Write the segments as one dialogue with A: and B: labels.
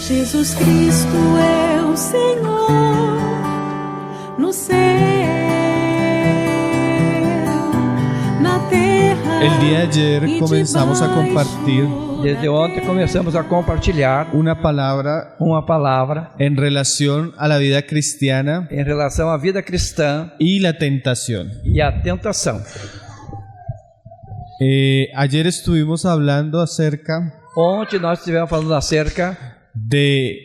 A: Jesus Cristo é o Senhor no céu, na terra.
B: El día de ayer comenzamos a compartir
C: Desde ontem começamos a compartilhar
B: una palabra
C: en
B: relación a la vida cristiana
C: em relação à vida cristã
B: y la tentación.
C: e à tentação.
B: Ayer estuvimos hablando acerca
C: Ontem nós estivemos falando acerca
B: de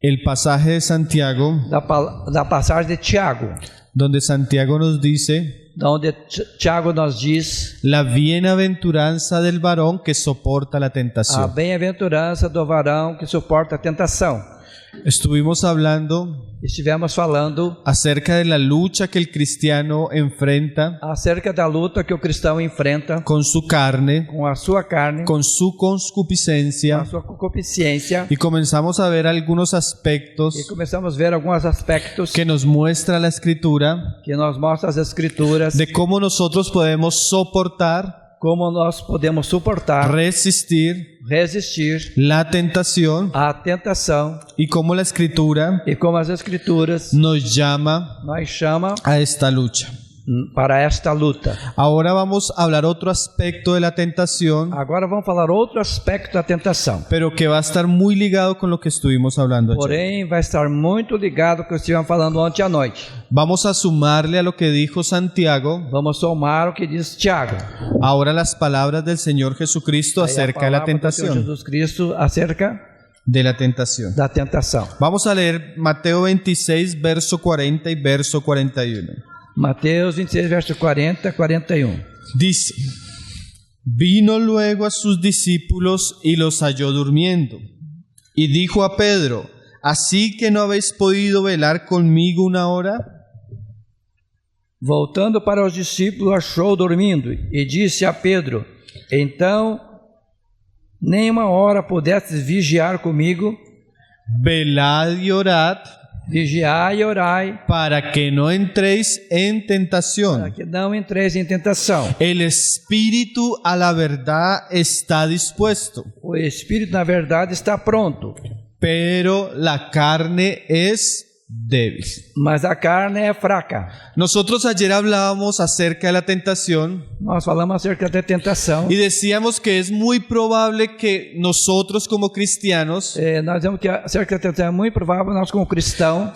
B: el pasaje de Santiago,
C: da passagem de Tiago,
B: donde Santiago nos dice
C: onde Tiago nos diz
B: la bienaventuranza del varón que soporta la
C: a
B: tentación.
C: bem-aventurança do varão que suporta a tentação.
B: Estivemos falando acerca de la lucha que el cristiano enfrenta
C: acerca da luta que o cristão enfrenta
B: con su carne,
C: com a sua carne,
B: con su
C: com
B: concupiscencia,
C: a sua concupiscência,
B: y comenzamos a ver algunos
C: e
B: aspectos
C: começamos a ver alguns aspectos
B: que nos muestra la escritura
C: que nos mostram as escrituras
B: de cómo nosotros podemos soportar,
C: como nós podemos suportar,
B: resistir
C: resistir
B: la tentación
C: à tentação
B: y cómo la escritura
C: e como as escrituras
B: nos llama
C: nos chama
B: a esta lucha.
C: para esta luta.
B: Ahora vamos a hablar otro aspecto de la tentación,
C: Agora vamos falar outro aspecto da tentação,
B: pero que va a estar muy ligado con lo que estuvimos hablando ayer.
C: porém vai estar muito ligado com o que estivemos falando ontem à noite.
B: Vamos a sumarle a lo que dijo Santiago
C: Vamos somar o que diz Tiago.
B: ahora las palabras del Señor Jesucristo
C: Aí a
B: acerca de la
C: palavra do Senhor
B: tentación.
C: Jesus Cristo acerca
B: De la tentación.
C: da tentação.
B: Vamos a leer Mateo 26, verso 40 y verso 41.
C: Mateus 26, verso 40 a 41.
B: Dice: Vino luego a sus discípulos y los halló durmiendo. Y dijo a Pedro: ¿Así que no habéis podido velar conmigo una hora?
C: Voltando para os discípulos, achou dormindo e disse a Pedro: Então, nem uma hora pudestes vigiar comigo?
B: Velad y orad
C: Vigiai e orai,
B: para que no entréis en
C: para
B: tentación.
C: que não entreis em tentação.
B: El espíritu a la verdad está dispuesto,
C: O espírito, na verdade, está pronto,
B: pero la carne es débil.
C: mas a carne é fraca.
B: Nosotros ayer hablábamos acerca de la tentación
C: Nós falamos acerca da tentação.
B: y decíamos que es muy probable que nosotros como cristianos
C: Nós vemos que acerca da tentação é muito provável nós, como cristão,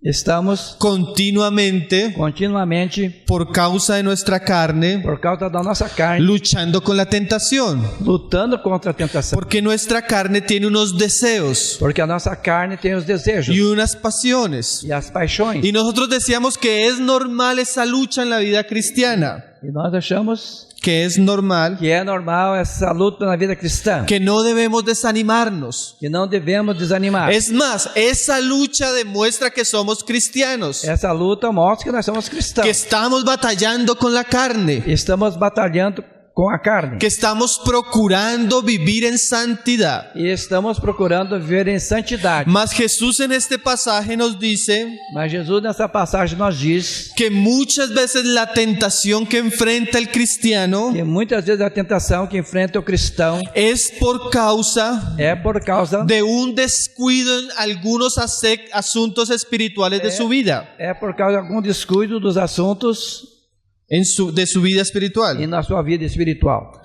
C: estamos
B: continuamente,
C: continuamente,
B: por causa de nuestra carne,
C: por causa da nossa carne,
B: luchando con la tentación,
C: lutando contra a tentação.
B: porque nuestra carne tiene unos deseos
C: Porque a nossa carne tem os desejos
B: y unas pasiones.
C: e as paixões.
B: Y nosotros decíamos que es normal esa lucha en la vida cristiana,
C: E nós achamos
B: que es normal,
C: que é normal essa luta na vida cristã,
B: que no debemos desanimarnos.
C: que não devemos desanimar.
B: Es más, esa lucha demuestra que somos cristianos,
C: Essa luta mostra que nós somos cristãos.
B: que estamos batallando con la carne,
C: Estamos batalhando com a carne.
B: que estamos procurando vivir en santidad.
C: E estamos procurando viver em santidade.
B: Mas Jesús en este pasaje nos dice
C: Mas Jesus nessa passagem nos diz
B: que muchas veces la tentación que enfrenta el cristiano
C: que muitas vezes a tentação que enfrenta o cristão
B: es por causa
C: é por causa
B: de un descuido en algunos asuntos espirituales de su vida,
C: de algum descuido dos assuntos
B: de su vida espiritual.
C: e na sua vida espiritual.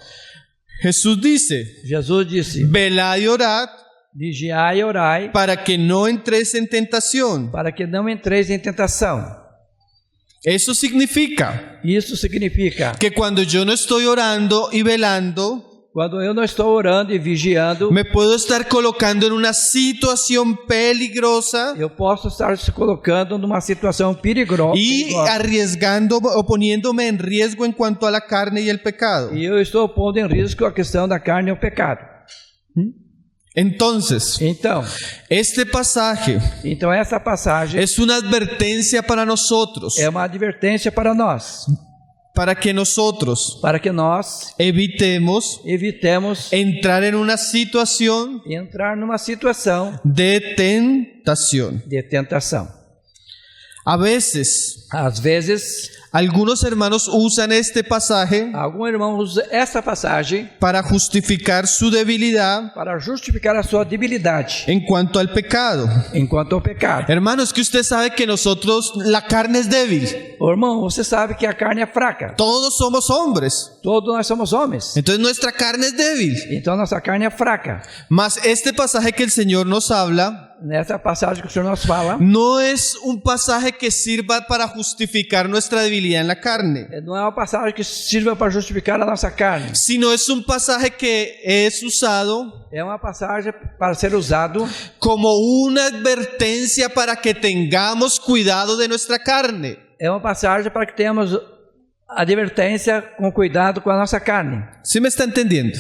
B: Jesús dice:
C: Jesus disse:
B: velad y orad
C: Vigiai e orai,
B: para que no entres en tentación.
C: para que não entreis em tentação.
B: Eso significa
C: Isso significa,
B: que cuando yo no estoy orando y velando,
C: quando eu não estou orando e vigiando,
B: me puedo estar colocando en una situación peligrosa
C: eu posso estar se colocando numa situação perigosa.
B: y arriesgando o poniéndome en riesgo en cuanto a la carne y el pecado.
C: E eu estou pondo em risco a questão da carne e o pecado.
B: Entonces,
C: Então
B: este pasaje
C: essa passagem
B: es una advertencia para nosotros,
C: é uma advertência para nós,
B: para que nosotros
C: para que nós
B: evitemos
C: evitemos
B: entrar en una situación
C: entrar numa situação
B: de tentación.
C: de tentação.
B: A veces,
C: Às vezes,
B: algunos hermanos usan este pasaje
C: algum irmão usa essa passagem
B: para justificar su debilidad
C: para justificar a sua debilidade
B: en cuanto al pecado.
C: enquanto ao pecado.
B: Hermanos, que usted sabe que nosotros, la carne es débil.
C: Ô, irmão, você sabe que a carne é fraca.
B: Todos somos hombres.
C: Todos nós somos homens.
B: Entonces nuestra carne es débil.
C: Então nossa carne é fraca.
B: Mas este pasaje que el Señor nos habla
C: Nessa passagem que o Senhor nos fala,
B: no es un pasaje que sirva para justificar nuestra debilidad en la carne,
C: não é uma passagem que sirva para justificar a nossa carne.
B: sino es un pasaje que es usado
C: É uma passagem para ser usado
B: como una advertencia para que tengamos cuidado de nuestra carne.
C: é uma passagem para que tenhamos advertência com cuidado com a nossa carne.
B: ¿Sí me está entendiendo?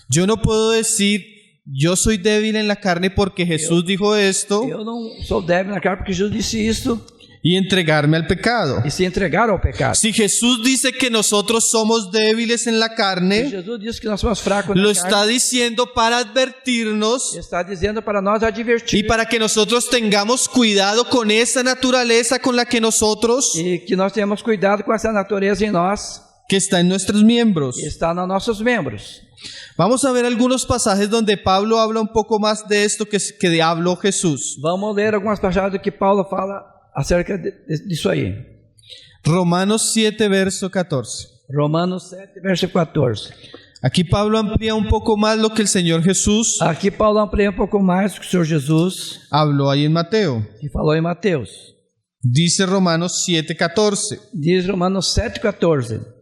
B: Yo no puedo decir, yo soy débil en la carne porque Jesús dijo esto
C: Eu não sou débil na carne porque Jesus disse isso
B: y entregarme al pecado.
C: e se entregar ao pecado.
B: Si Jesús dice que nosotros somos débiles en la
C: Se
B: carne,
C: Jesus disse que nós somos fracos
B: lo
C: na
B: está
C: carne,
B: diciendo para advertirnos
C: está dizendo para nós advertir
B: y para que nosotros tengamos cuidado con esa naturaleza con la que nosotros,
C: e que nós tenhamos cuidado com essa natureza em nós
B: que está en nuestros miembros.
C: que está nos nossos membros.
B: Vamos a ver algunos pasajes donde Pablo habla un poco más de esto que habló Jesús.
C: Vamos ler algumas passagens que Paulo fala acerca disso aí.
B: Romanos 7, verso 14.
C: Romanos 7, verso 14.
B: Aquí Pablo amplía un poco más lo que el Señor Jesús
C: Aqui Paulo amplia um pouco mais do que o Senhor Jesus
B: habló ahí en Mateo.
C: que falou em Mateus.
B: Dice Romanos 7, 14.
C: Diz Romanos 7, 14.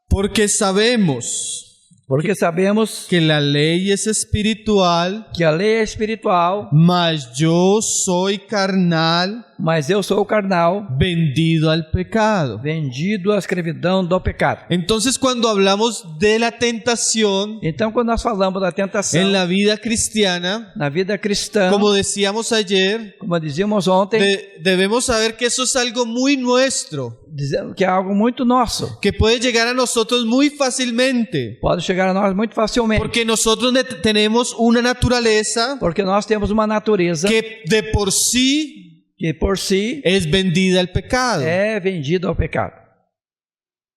B: Porque sabemos
C: Porque sabemos
B: que la ley es espiritual,
C: que a lei é espiritual,
B: mas yo soy carnal,
C: mas eu sou carnal,
B: vendido al pecado.
C: vendido à escravidão do pecado.
B: Entonces, cuando hablamos de la tentación
C: Então, quando nós falamos da tentação
B: en la vida cristiana,
C: na vida cristã,
B: como decíamos ayer,
C: como dizíamos ontem,
B: debemos saber que eso es algo muy nuestro,
C: dizendo que é algo muito nosso.
B: que puede llegar a nosotros muy fácilmente,
C: Pode chegar a nós muito facilmente.
B: porque nosotros tenemos una naturaleza
C: Porque nós temos uma natureza
B: que de por sí
C: que por si
B: es vendida al pecado.
C: é vendida ao pecado.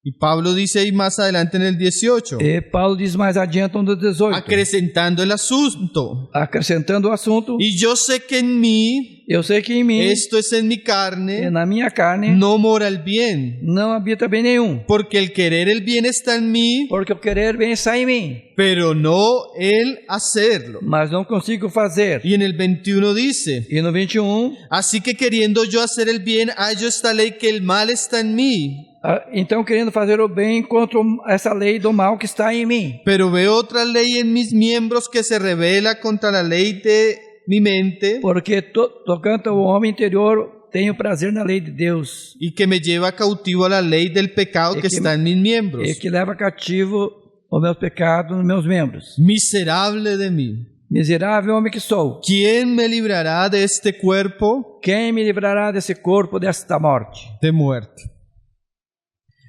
B: Y Pablo dice ahí más adelante en el 18,
C: E Paulo diz mais adiante no 18,
B: acrecentando el asunto.
C: acrescentando o assunto,
B: Y yo sé que en mí,
C: eu sei que em mim,
B: esto es en mi
C: e
B: carne,
C: na minha carne,
B: no mora el bien.
C: não habita bem nenhum.
B: Porque el querer el bien está en mí,
C: Porque o querer bem está em mim,
B: pero no el hacerlo.
C: mas não consigo fazer.
B: Y en el 21 dice,
C: E no 21,
B: así que queriendo yo hacer el bien, hallo esta ley que el mal está en mí.
C: então querendo fazer o bem, encontro essa lei do mal que está em mim.
B: Pero veo otra ley en mis miembros que se revela contra la lei de mi mente
C: Porque tocante ao homem interior, tenho prazer na lei de Deus,
B: y que me lleva cautivo a la ley del pecado que está en mis miembros.
C: e que leva cativo os meus pecados nos meus membros.
B: Miserable de mí.
C: Miserável homem que sou,
B: ¿Quién me librará de este cuerpo
C: quem me livrará desse corpo, desta morte?
B: de muerte?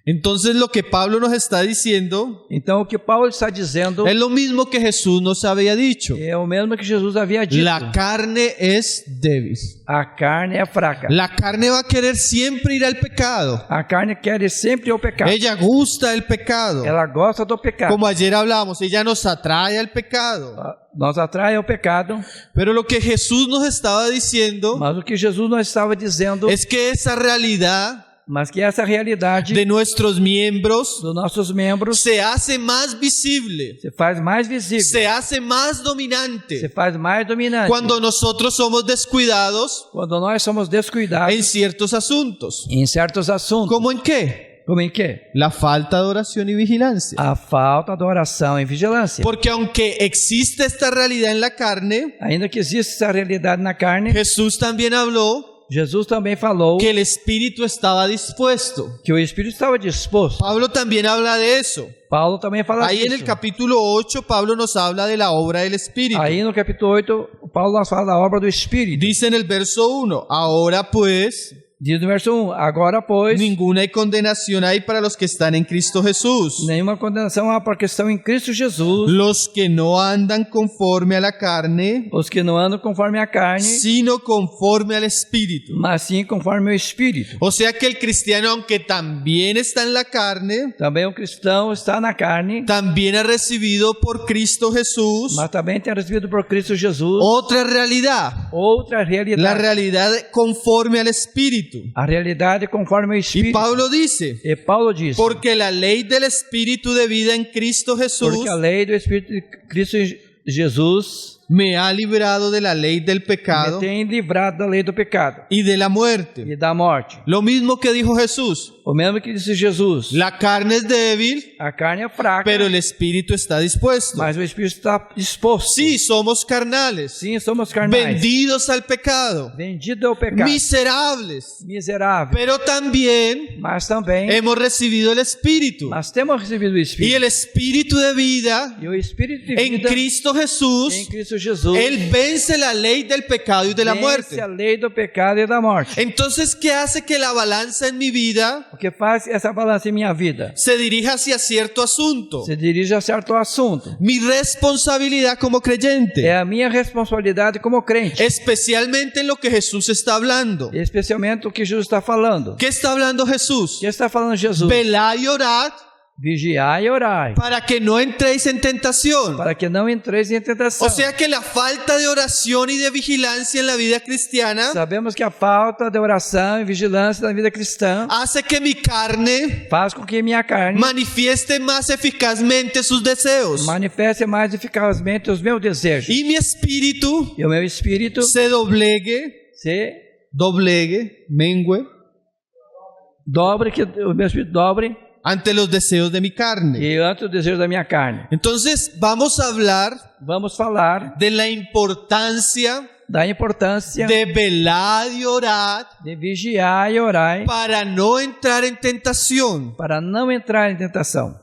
B: Entonces lo que Pablo nos está diciendo
C: Então o que Paulo está dizendo
B: es lo mismo que Jesús nos había dicho.
C: é o mesmo que Jesus havia dito.
B: La carne es débil.
C: A carne é fraca.
B: La carne va a querer siempre ir al pecado.
C: A carne quer ir sempre ao pecado.
B: Ella gusta el pecado.
C: Ela gosta do pecado.
B: Como ayer hablábamos, ella nos atrae al pecado.
C: Nos atrai ao pecado,
B: Pero lo que Jesús nos estaba diciendo
C: mas o que Jesus nos estava dizendo,
B: es que esa realidad
C: mas que essa realidade
B: de nuestros miembros
C: dos nossos membros
B: se hace más visible,
C: se faz mais visível,
B: se hace más
C: se
B: dominante
C: faz mais dominante.
B: cuando nosotros somos descuidados
C: Quando nós somos descuidados
B: en ciertos asuntos.
C: em certos assuntos.
B: ¿Cómo en qué?
C: Como em quê?
B: La falta de oración y vigilancia.
C: A falta de oração e vigilância.
B: Porque aunque existe esta realidad en la carne,
C: Ainda que exista essa realidade na carne,
B: Jesús también habló
C: Jesus também falou
B: que el espíritu estaba dispuesto.
C: que o Espírito estava disposto.
B: Pablo también habla de eso.
C: Paulo também fala
B: Ahí en el
C: disso.
B: capítulo 8, Pablo nos habla de la obra del espíritu.
C: Aí no capítulo 8, Paulo nos fala da obra do Espírito.
B: Dice en el verso 1, ahora pues,
C: Diz no verso 1, agora, pois,
B: ninguna condenación hay para los que están en Cristo Jesús,
C: nenhuma condenação há para que estão em Cristo Jesus,
B: los que no andan conforme a la carne,
C: os que não andam conforme a carne,
B: sino conforme al Espíritu.
C: mas sim conforme o Espírito.
B: O sea que el cristiano, aunque también está en la carne,
C: Também o cristão está na carne,
B: también ha recibido por Cristo Jesús
C: mas também tem recebido por Cristo Jesus
B: otra realidad,
C: outra
B: la
C: realidade.
B: realidad conforme al Espíritu.
C: A realidade conforme o
B: Y
C: Espírito.
B: Pablo dice,
C: E Paulo diz,
B: porque la ley del Espíritu de vida en Cristo Jesús
C: porque a lei do Espírito de Cristo Jesus
B: me ha librado de la ley del
C: me
B: pecado
C: tem livrado da lei do pecado
B: y de la muerte.
C: e da morte.
B: Lo mismo que dijo Jesús,
C: O mesmo que disse Jesus,
B: la carne es débil,
C: a carne é fraca,
B: pero el Espíritu está dispuesto.
C: mas o Espírito está disposto.
B: Sí, somos carnales,
C: Sim, somos carnais,
B: vendidos al pecado,
C: vendido ao pecado,
B: miserables,
C: miserável,
B: pero también
C: mas também
B: hemos recibido el Espíritu.
C: nós temos recebido o
B: Y
C: Espírito.
B: el Espíritu de vida
C: E o Espírito de
B: en
C: vida
B: Cristo Jesús,
C: em Cristo Jesus,
B: Él vence la ley del pecado y de la
C: vence
B: muerte.
C: a lei do pecado e da morte.
B: Entonces, ¿qué hace que la balanza en mi vida
C: O que faz essa balança em minha vida?
B: se dirija hacia cierto asunto?
C: Se dirige a certo assunto.
B: Mi responsabilidad como creyente,
C: É a minha responsabilidade como crente,
B: especialmente en lo que Jesús está hablando.
C: especialmente o que Jesus está falando.
B: ¿Qué está hablando Jesús?
C: O que está falando Jesus?
B: Velad y orad
C: Vigiai e orai,
B: para que no entréis en tentación.
C: para que não entreis em tentação.
B: O sea que la falta de oración y de vigilancia en la vida cristiana
C: Sabemos que a falta de oração e vigilância na vida cristã
B: hace que mi carne
C: faz com que minha carne
B: manifieste más eficazmente sus deseos
C: manifeste mais eficazmente os meus desejos.
B: y mi espíritu
C: E o meu espírito
B: se doblegue, mengue
C: dobre, que o meu espírito dobre
B: ante los deseos de mi carne.
C: e ante o desejo da minha carne.
B: Entonces vamos a hablar
C: Vamos falar
B: de la importancia
C: da importância
B: de velar y orar
C: de vigiar e orar
B: para no entrar en tentación.
C: para não entrar em tentação.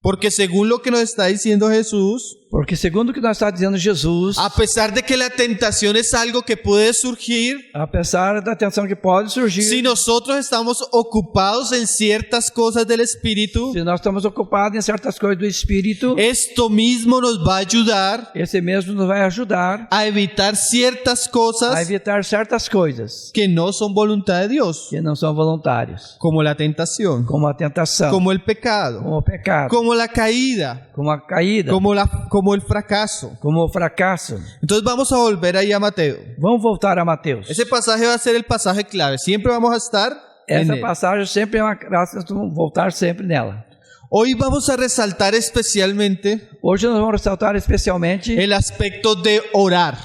B: Porque según lo que nos está diciendo Jesús,
C: Porque segundo o que nós está dizendo Jesus,
B: a pesar de que la tentación es algo que puede surgir,
C: apesar da tentação que pode surgir,
B: si nosotros estamos ocupados en ciertas cosas del Espíritu,
C: se nós estamos ocupados em certas coisas do Espírito,
B: esto mismo nos va a ayudar
C: esse mesmo nos vai ajudar
B: a evitar ciertas
C: a
B: cosas
C: evitar certas coisas
B: que no son voluntad de Dios,
C: que não são voluntárias,
B: como la tentación,
C: como a tentação,
B: como el pecado,
C: como o pecado,
B: como la caída,
C: como a caída,
B: como el fracaso.
C: como o fracasso.
B: Entonces vamos a volver ahí a Mateo.
C: Vamos voltar a Mateus.
B: Ese pasaje va a ser el pasaje clave. Siempre vamos a estar en
C: Essa
B: él.
C: passagem sempre é uma graça, nós vamos voltar sempre nela.
B: Hoy vamos a resaltar especialmente
C: Hoje nós vamos ressaltar especialmente
B: el aspecto de orar.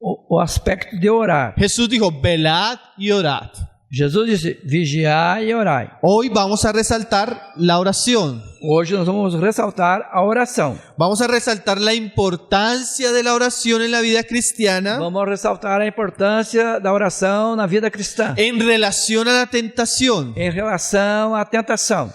C: o aspecto de orar.
B: Jesús dijo, velad y orad.
C: Jesus disse, vigiai e orai.
B: Hoy vamos a resaltar la oración.
C: Hoje nós vamos ressaltar a oração.
B: Vamos a resaltar la importancia de la oración en la vida cristiana
C: Vamos ressaltar a importância da oração na vida cristã
B: en relación a la tentación.
C: em relação à tentação.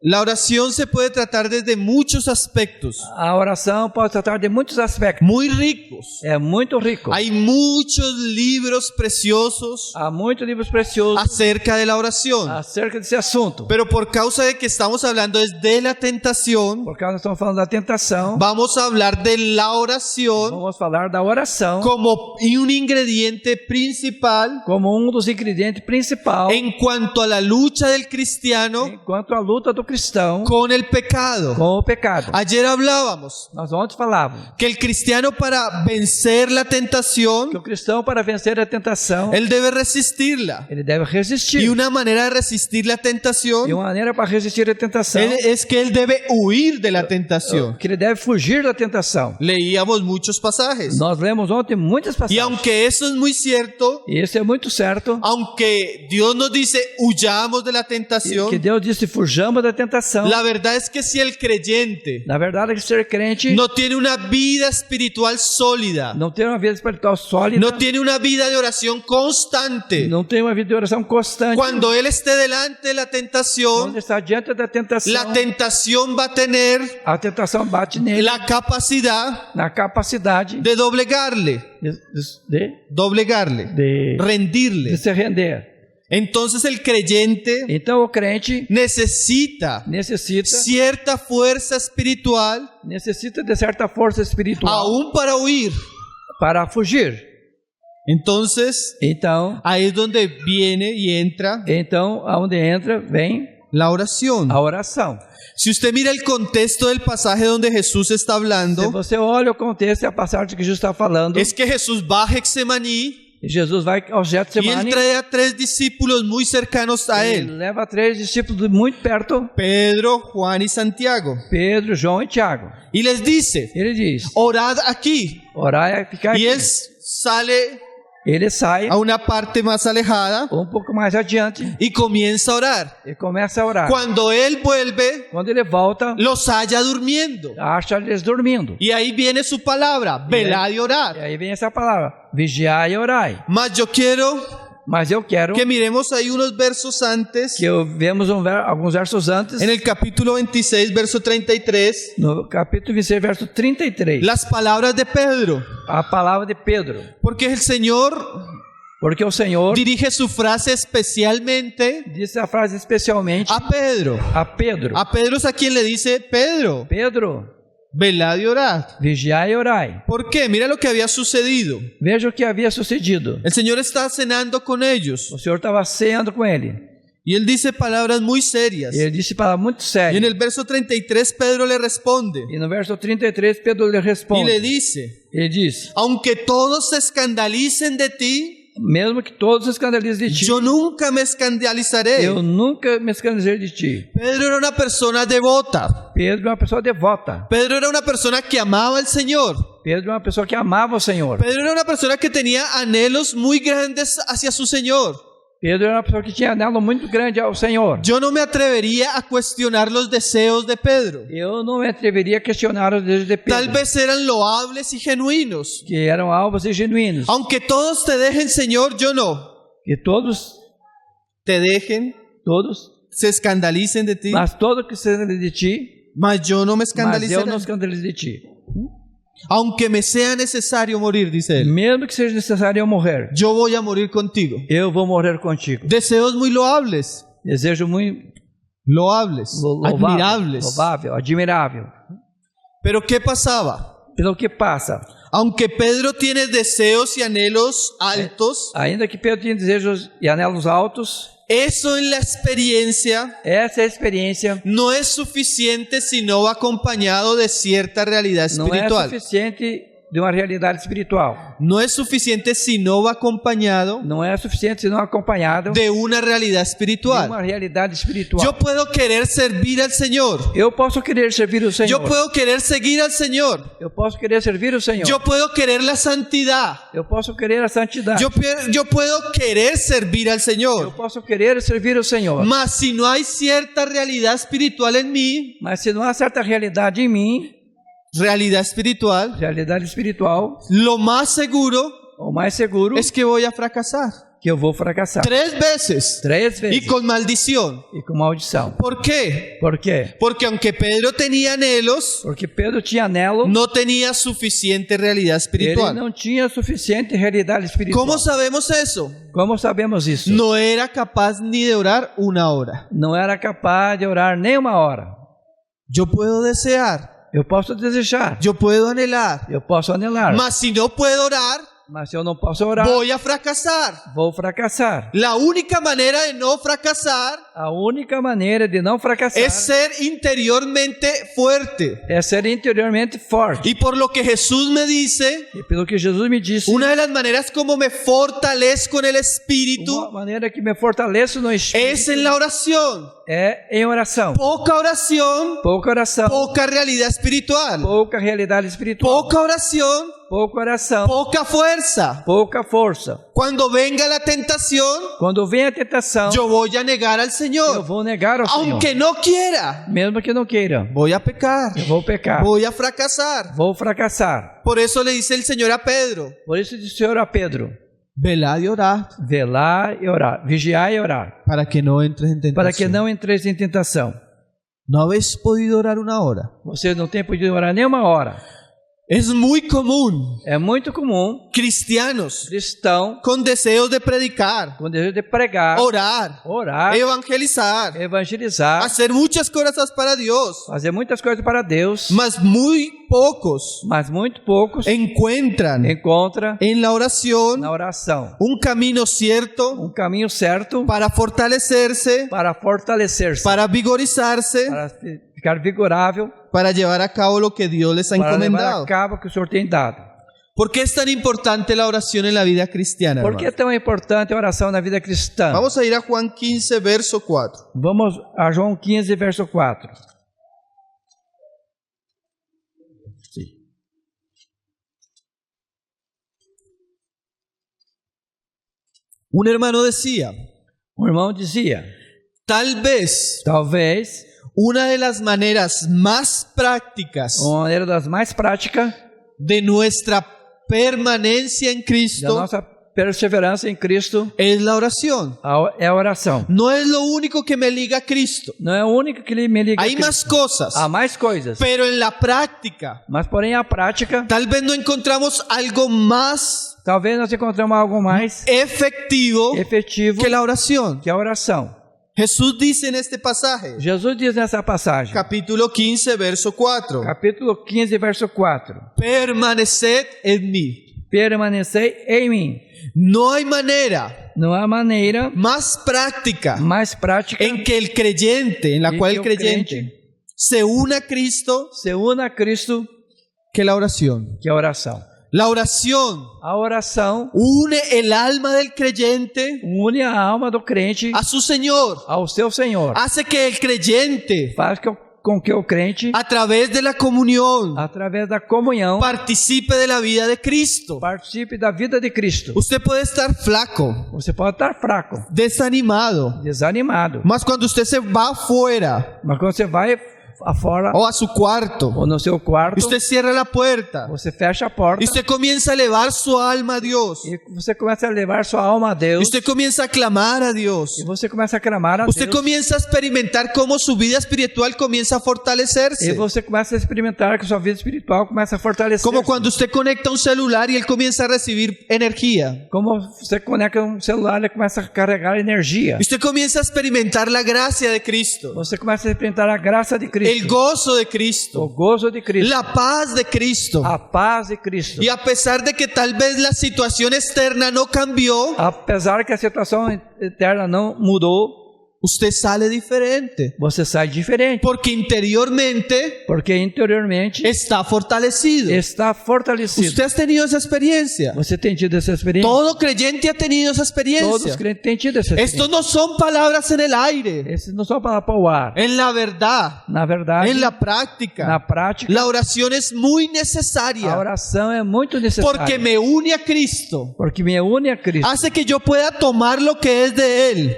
B: La oración se puede tratar desde muchos aspectos,
C: A oração pode tratar de muitos aspectos.
B: muy ricos.
C: É muito rico.
B: Hay muchos libros preciosos
C: Há muitos livros preciosos
B: acerca de la oración.
C: acerca desse assunto.
B: Pero por causa de que estamos hablando es de la tentación,
C: Por causa nós estamos falando da tentação,
B: vamos a hablar de la oración
C: vamos falar da oração
B: como un ingrediente principal
C: como um dos ingredientes principais
B: en cuanto a la lucha del cristiano
C: enquanto a luta do cristão
B: con el pecado.
C: com o pecado.
B: Ayer hablábamos
C: Nós ontem falávamos
B: que el cristiano, para vencer la
C: que
B: tentación,
C: o cristão, para vencer a tentação,
B: él debe resistirla.
C: ele deve resistir.
B: Y una manera de resistir la
C: E
B: tentación
C: uma maneira para resistir a tentação
B: es que él debe huir de la tentación.
C: que ele deve fugir da tentação.
B: Leíamos muchos pasajes.
C: Nós lemos ontem muitas
B: Y
C: passagens.
B: aunque eso es muy cierto,
C: E isso é muito certo.
B: aunque Dios nos dice huyamos de la
C: Que
B: tentación,
C: Deus disse fujamos da tentação. tentação.
B: La verdad es que si el creyente
C: Na verdade, que ser crente
B: no tiene una vida espiritual sólida,
C: não tem uma vida espiritual sólida,
B: no tiene una vida de oración constante,
C: não tem uma vida de oração constante,
B: cuando él esté delante de la
C: quando
B: tentación,
C: está diante da tentação,
B: la tentación va a tener
C: a tentação bate nele
B: la capacidad
C: na capacidade
B: de doblegarle,
C: de
B: rendirle.
C: se render.
B: Entonces el creyente
C: Então o crente
B: necesita cierta fuerza espiritual
C: necessita de certa força espiritual
B: aún para huir.
C: para fugir.
B: Entonces
C: Então,
B: ahí es donde viene y entra
C: aonde entra, vem
B: la oración.
C: a oração.
B: Si usted mira el contexto del pasaje donde Jesús está
C: Se
B: hablando,
C: você olha o contexto e a passagem que Jesus está falando,
B: es que Jesús va a Getsemaní
C: Jesus vai ao
B: y él
C: Getsemane,
B: trae a 3 discípulos muy cercanos a
C: ele
B: él:
C: leva 3 discípulos muito perto,
B: Pedro, Juan y Santiago,
C: Pedro, João e Tiago.
B: y les dice:
C: Ele diz,
B: orad aquí.
C: orar é ficar
B: Y
C: aqui.
B: él sale
C: Ele sai
B: a una parte más alejada
C: pouco mais adiante
B: y comienza a orar.
C: e começa a orar.
B: Cuando él vuelve,
C: Quando ele volta,
B: los halla durmiendo.
C: acha eles dormindo.
B: Y ahí viene su palabra: velad y
C: E
B: orad.
C: aí vem essa palavra, vigiai e orai.
B: Mas yo quiero
C: Mas eu quero
B: que miremos ahí unos versos antes,
C: que vemos alguns versos antes,
B: en el capítulo 26, verso 33,
C: no capítulo 26, verso 33,
B: las palabras de Pedro.
C: a palavra de Pedro.
B: Porque el Señor
C: Porque o Senhor
B: dirige su frase especialmente
C: disse a frase especialmente
B: a Pedro.
C: a Pedro.
B: A Pedro es a quien le dice: Pedro,
C: Pedro,
B: velad y orad.
C: vigiai e orai.
B: ¿Por qué? Mira lo que había sucedido.
C: Veja o que havia sucedido.
B: El Señor está cenando con ellos
C: O Senhor estava ceando com ele.
B: y Él dice palabras muy serias.
C: Ele disse palavra muito
B: Y en
C: séria.
B: el verso 33 Pedro le responde
C: E no verso 33, Pedro lhe
B: y le
C: responde.
B: dice:
C: Ele diz,
B: aunque todos se escandalicen de ti,
C: mesmo que todos se escandalizem de ti,
B: yo nunca me escandalizaré.
C: eu nunca me escandalizei de ti.
B: Pedro era una persona devota.
C: Pedro é uma pessoa devota.
B: Pedro era una persona que amaba al Señor.
C: Pedro é uma pessoa que amava o Senhor.
B: Pedro era una persona que tenía anhelos muy grandes hacia su Señor.
C: Pedro era uma pessoa que tinha anelo muito grande ao Senhor.
B: Yo no me atrevería a cuestionar los deseos de Pedro.
C: Eu não me atreveria a questionar os desejos de
B: Tal
C: Pedro,
B: vez eran loables y genuinos.
C: que eram alvos e genuínos.
B: Aunque todos te dejen, Señor, yo no.
C: Que todos,
B: Te dejen, se escandalicen de ti,
C: mas todos que se escandalizem de ti,
B: mas yo no me
C: mas eu não
B: escandalizaré.
C: escandalizo de ti.
B: Aunque me sea necesario morir, dice él,
C: Mesmo que seja necessário eu morrer,
B: yo voy a morir contigo.
C: eu vou morrer contigo.
B: Deseos muy loables,
C: Desejo muito
B: admirables.
C: louvável, admirável.
B: Pero ¿qué pasaba?
C: Pelo que passa,
B: Aunque Pedro tiene deseos y anhelos altos,
C: ainda que Pedro tinha desejos e anelos altos,
B: eso en la experiencia
C: essa experiência
B: no es suficiente si no va acompañado de cierta realidad
C: não é
B: espiritual.
C: suficiente de uma realidade espiritual.
B: No es suficiente si no va acompañado
C: Não é suficiente se não acompanhado
B: de una realidad
C: de
B: espiritual.
C: uma realidade espiritual.
B: Yo puedo querer servir al Señor.
C: Eu posso querer servir o Senhor.
B: Yo puedo querer seguir al Señor.
C: Eu posso querer servir o Senhor.
B: Yo puedo querer la santidad.
C: Eu posso querer a santidade.
B: Yo puedo querer servir al
C: Eu
B: Señor.
C: posso querer servir o Senhor.
B: Mas si no hay cierta realidad espiritual en mí,
C: Mas se não há certa realidade em mim,
B: realidad espiritual, lo más seguro
C: o mais seguro
B: es que voy a fracasar.
C: que eu vou fracassar.
B: 3 veces.
C: 3 vezes.
B: Y con maldición.
C: E com maldição.
B: ¿Por qué?
C: Por quê?
B: Porque aunque Pedro tenía anhelos,
C: Porque Pedro tinha anelo,
B: no tenía suficiente realidad
C: ele
B: espiritual.
C: não tinha suficiente realidade espiritual.
B: ¿Cómo sabemos eso?
C: Como sabemos isso?
B: No era capaz ni de orar 1 hora.
C: Não era capaz de orar nem 1 hora.
B: Yo puedo desear,
C: Eu posso desejar,
B: yo puedo anhelar,
C: eu posso anelar,
B: mas si no puedo orar,
C: mas se eu não posso orar,
B: voy a fracasar.
C: vou fracassar.
B: La única manera de no fracasar
C: A única maneira de não fracassar
B: es ser interiormente fuerte.
C: é ser interiormente forte.
B: Y por lo que Jesús me dice,
C: E pelo que Jesus me disse,
B: una de las maneras como me fortalezco en el
C: uma
B: Espíritu
C: maneira que me fortaleço no espírito
B: es en la oración.
C: é em oração.
B: Poca oración,
C: Pouca oração,
B: poca realidad espiritual.
C: pouca realidade espiritual,
B: Poca oración,
C: pouca oração,
B: poca fuerza.
C: pouca força.
B: Cuando venga la tentación,
C: Quando vem a tentação,
B: yo voy a negar al
C: eu
B: Señor.
C: vou negar ao Senhor.
B: Aunque no quiera,
C: Mesmo que não queira,
B: voy a pecar.
C: eu vou pecar,
B: Voy a fracasar.
C: vou fracassar.
B: Por eso le dice el Señor a Pedro,
C: Por isso disse o Senhor a Pedro,
B: velad y orad
C: velar e orar, vigiar e orar,
B: para que no entres en tentación.
C: para que não entreis em tentação.
B: ¿No habéis podido orar una hora?
C: Você não tem podido orar nem uma hora.
B: Es muy común
C: É muito comum
B: cristianos
C: cristão
B: con deseos de predicar,
C: com desejo de pregar,
B: orar,
C: orar,
B: evangelizar,
C: evangelizar,
B: hacer muchas cosas para Dios,
C: fazer muitas coisas para Deus,
B: mas muy pocos
C: mas muito poucos
B: encuentran
C: encontram
B: en la oración
C: na oração
B: un camino cierto
C: caminho certo
B: para fortalecerse,
C: para fortalecer-se,
B: para vigorizarse,
C: para ficar vigorável,
B: para llevar a cabo lo que Dios les ha
C: para levar a
B: encomendado.
C: cabo o que o Senhor tem dado.
B: ¿Por qué es tan importante la oración en la vida cristiana,
C: Por que é
B: hermano?
C: tão importante a oração na vida cristã?
B: Vamos a ir a Juan 15, verso 4.
C: Vamos a João 15, verso 4.
B: Un hermano decía,
C: O irmão dizia,
B: tal vez
C: talvez
B: una de las maneras más prácticas
C: uma maneira das mais práticas
B: de nuestra permanencia en
C: da
B: Cristo
C: nossa perseverança em Cristo
B: es la oración.
C: é a oração.
B: No es lo único que me liga a Cristo.
C: Não é o único que me liga a
B: Hay
C: Cristo.
B: más cosas,
C: Há mais coisas,
B: pero en la práctica
C: mas porém a prática,
B: tal vez no encontramos algo más
C: talvez nós encontremos algo mais
B: efectivo
C: efetivo
B: que la oración.
C: que a oração.
B: Jesús dice en este pasaje,
C: Jesus diz nessa passagem,
B: capítulo 15, verso 4,
C: capítulo 15, verso 4,
B: permaneced en mí.
C: permanecei em mim.
B: No hay manera
C: Não há maneira
B: más práctica
C: mais prática
B: en que el creyente, en la
C: em
B: cual
C: que
B: el
C: o
B: creyente
C: crente
B: se una a Cristo
C: se una a Cristo
B: que la oración.
C: que a oração.
B: La oración
C: A oração
B: une el alma del creyente
C: une a alma do crente
B: a su Señor.
C: ao seu Senhor.
B: Hace que el creyente,
C: Faz com que o crente,
B: a través de la comunión,
C: através da comunhão,
B: participe de la vida de Cristo.
C: participe da vida de Cristo.
B: Usted puede estar flaco,
C: Você pode estar fraco,
B: desanimado,
C: desanimado,
B: mas cuando usted se va afuera
C: mas quando você vai afora
B: o a su cuarto,
C: ou no seu quarto,
B: usted cierra la puerta
C: você fecha a porta
B: y usted comienza a elevar su alma a Dios.
C: e você começa a levar sua alma a
B: Y
C: Deus
B: usted comienza a clamar a Dios.
C: e você começa a clamar a
B: Usted
C: Deus
B: comienza a experimentar cómo su vida espiritual comienza a
C: e
B: fortalecerse.
C: você começa a experimentar que sua vida espiritual começa a fortalecer.
B: Como cuando usted conecta un celular y él comienza a recibir energía.
C: Como você conecta um celular e começa a carregar energia.
B: Y usted comienza a experimentar la gracia de Cristo,
C: Você começa a experimentar a graça de Cristo,
B: el gozo de
C: o
B: Cristo,
C: gozo de Cristo,
B: la paz de Cristo.
C: a paz de Cristo.
B: Y a pesar de que tal vez la situación externa no cambió,
C: Apesar que a situação eterna não mudou,
B: usted sale diferente.
C: você sai diferente,
B: Porque interiormente
C: porque interiormente
B: está fortalecido.
C: está fortalecido.
B: ¿Usted ha tenido esa experiencia?
C: Você tem tido essa experiência?
B: Todo creyente ha tenido esa
C: Todos os
B: experiencia.
C: crentes têm tido essa experiência.
B: Esto no son palabras en el aire.
C: Esses não são palavras para o ar.
B: En la verdad,
C: Na verdade,
B: en la práctica,
C: na prática,
B: la oración es muy
C: a
B: necesaria
C: oração é muito necessária.
B: porque me une a Cristo.
C: Porque me une a Cristo.
B: Hace que yo pueda tomar lo que es de Él.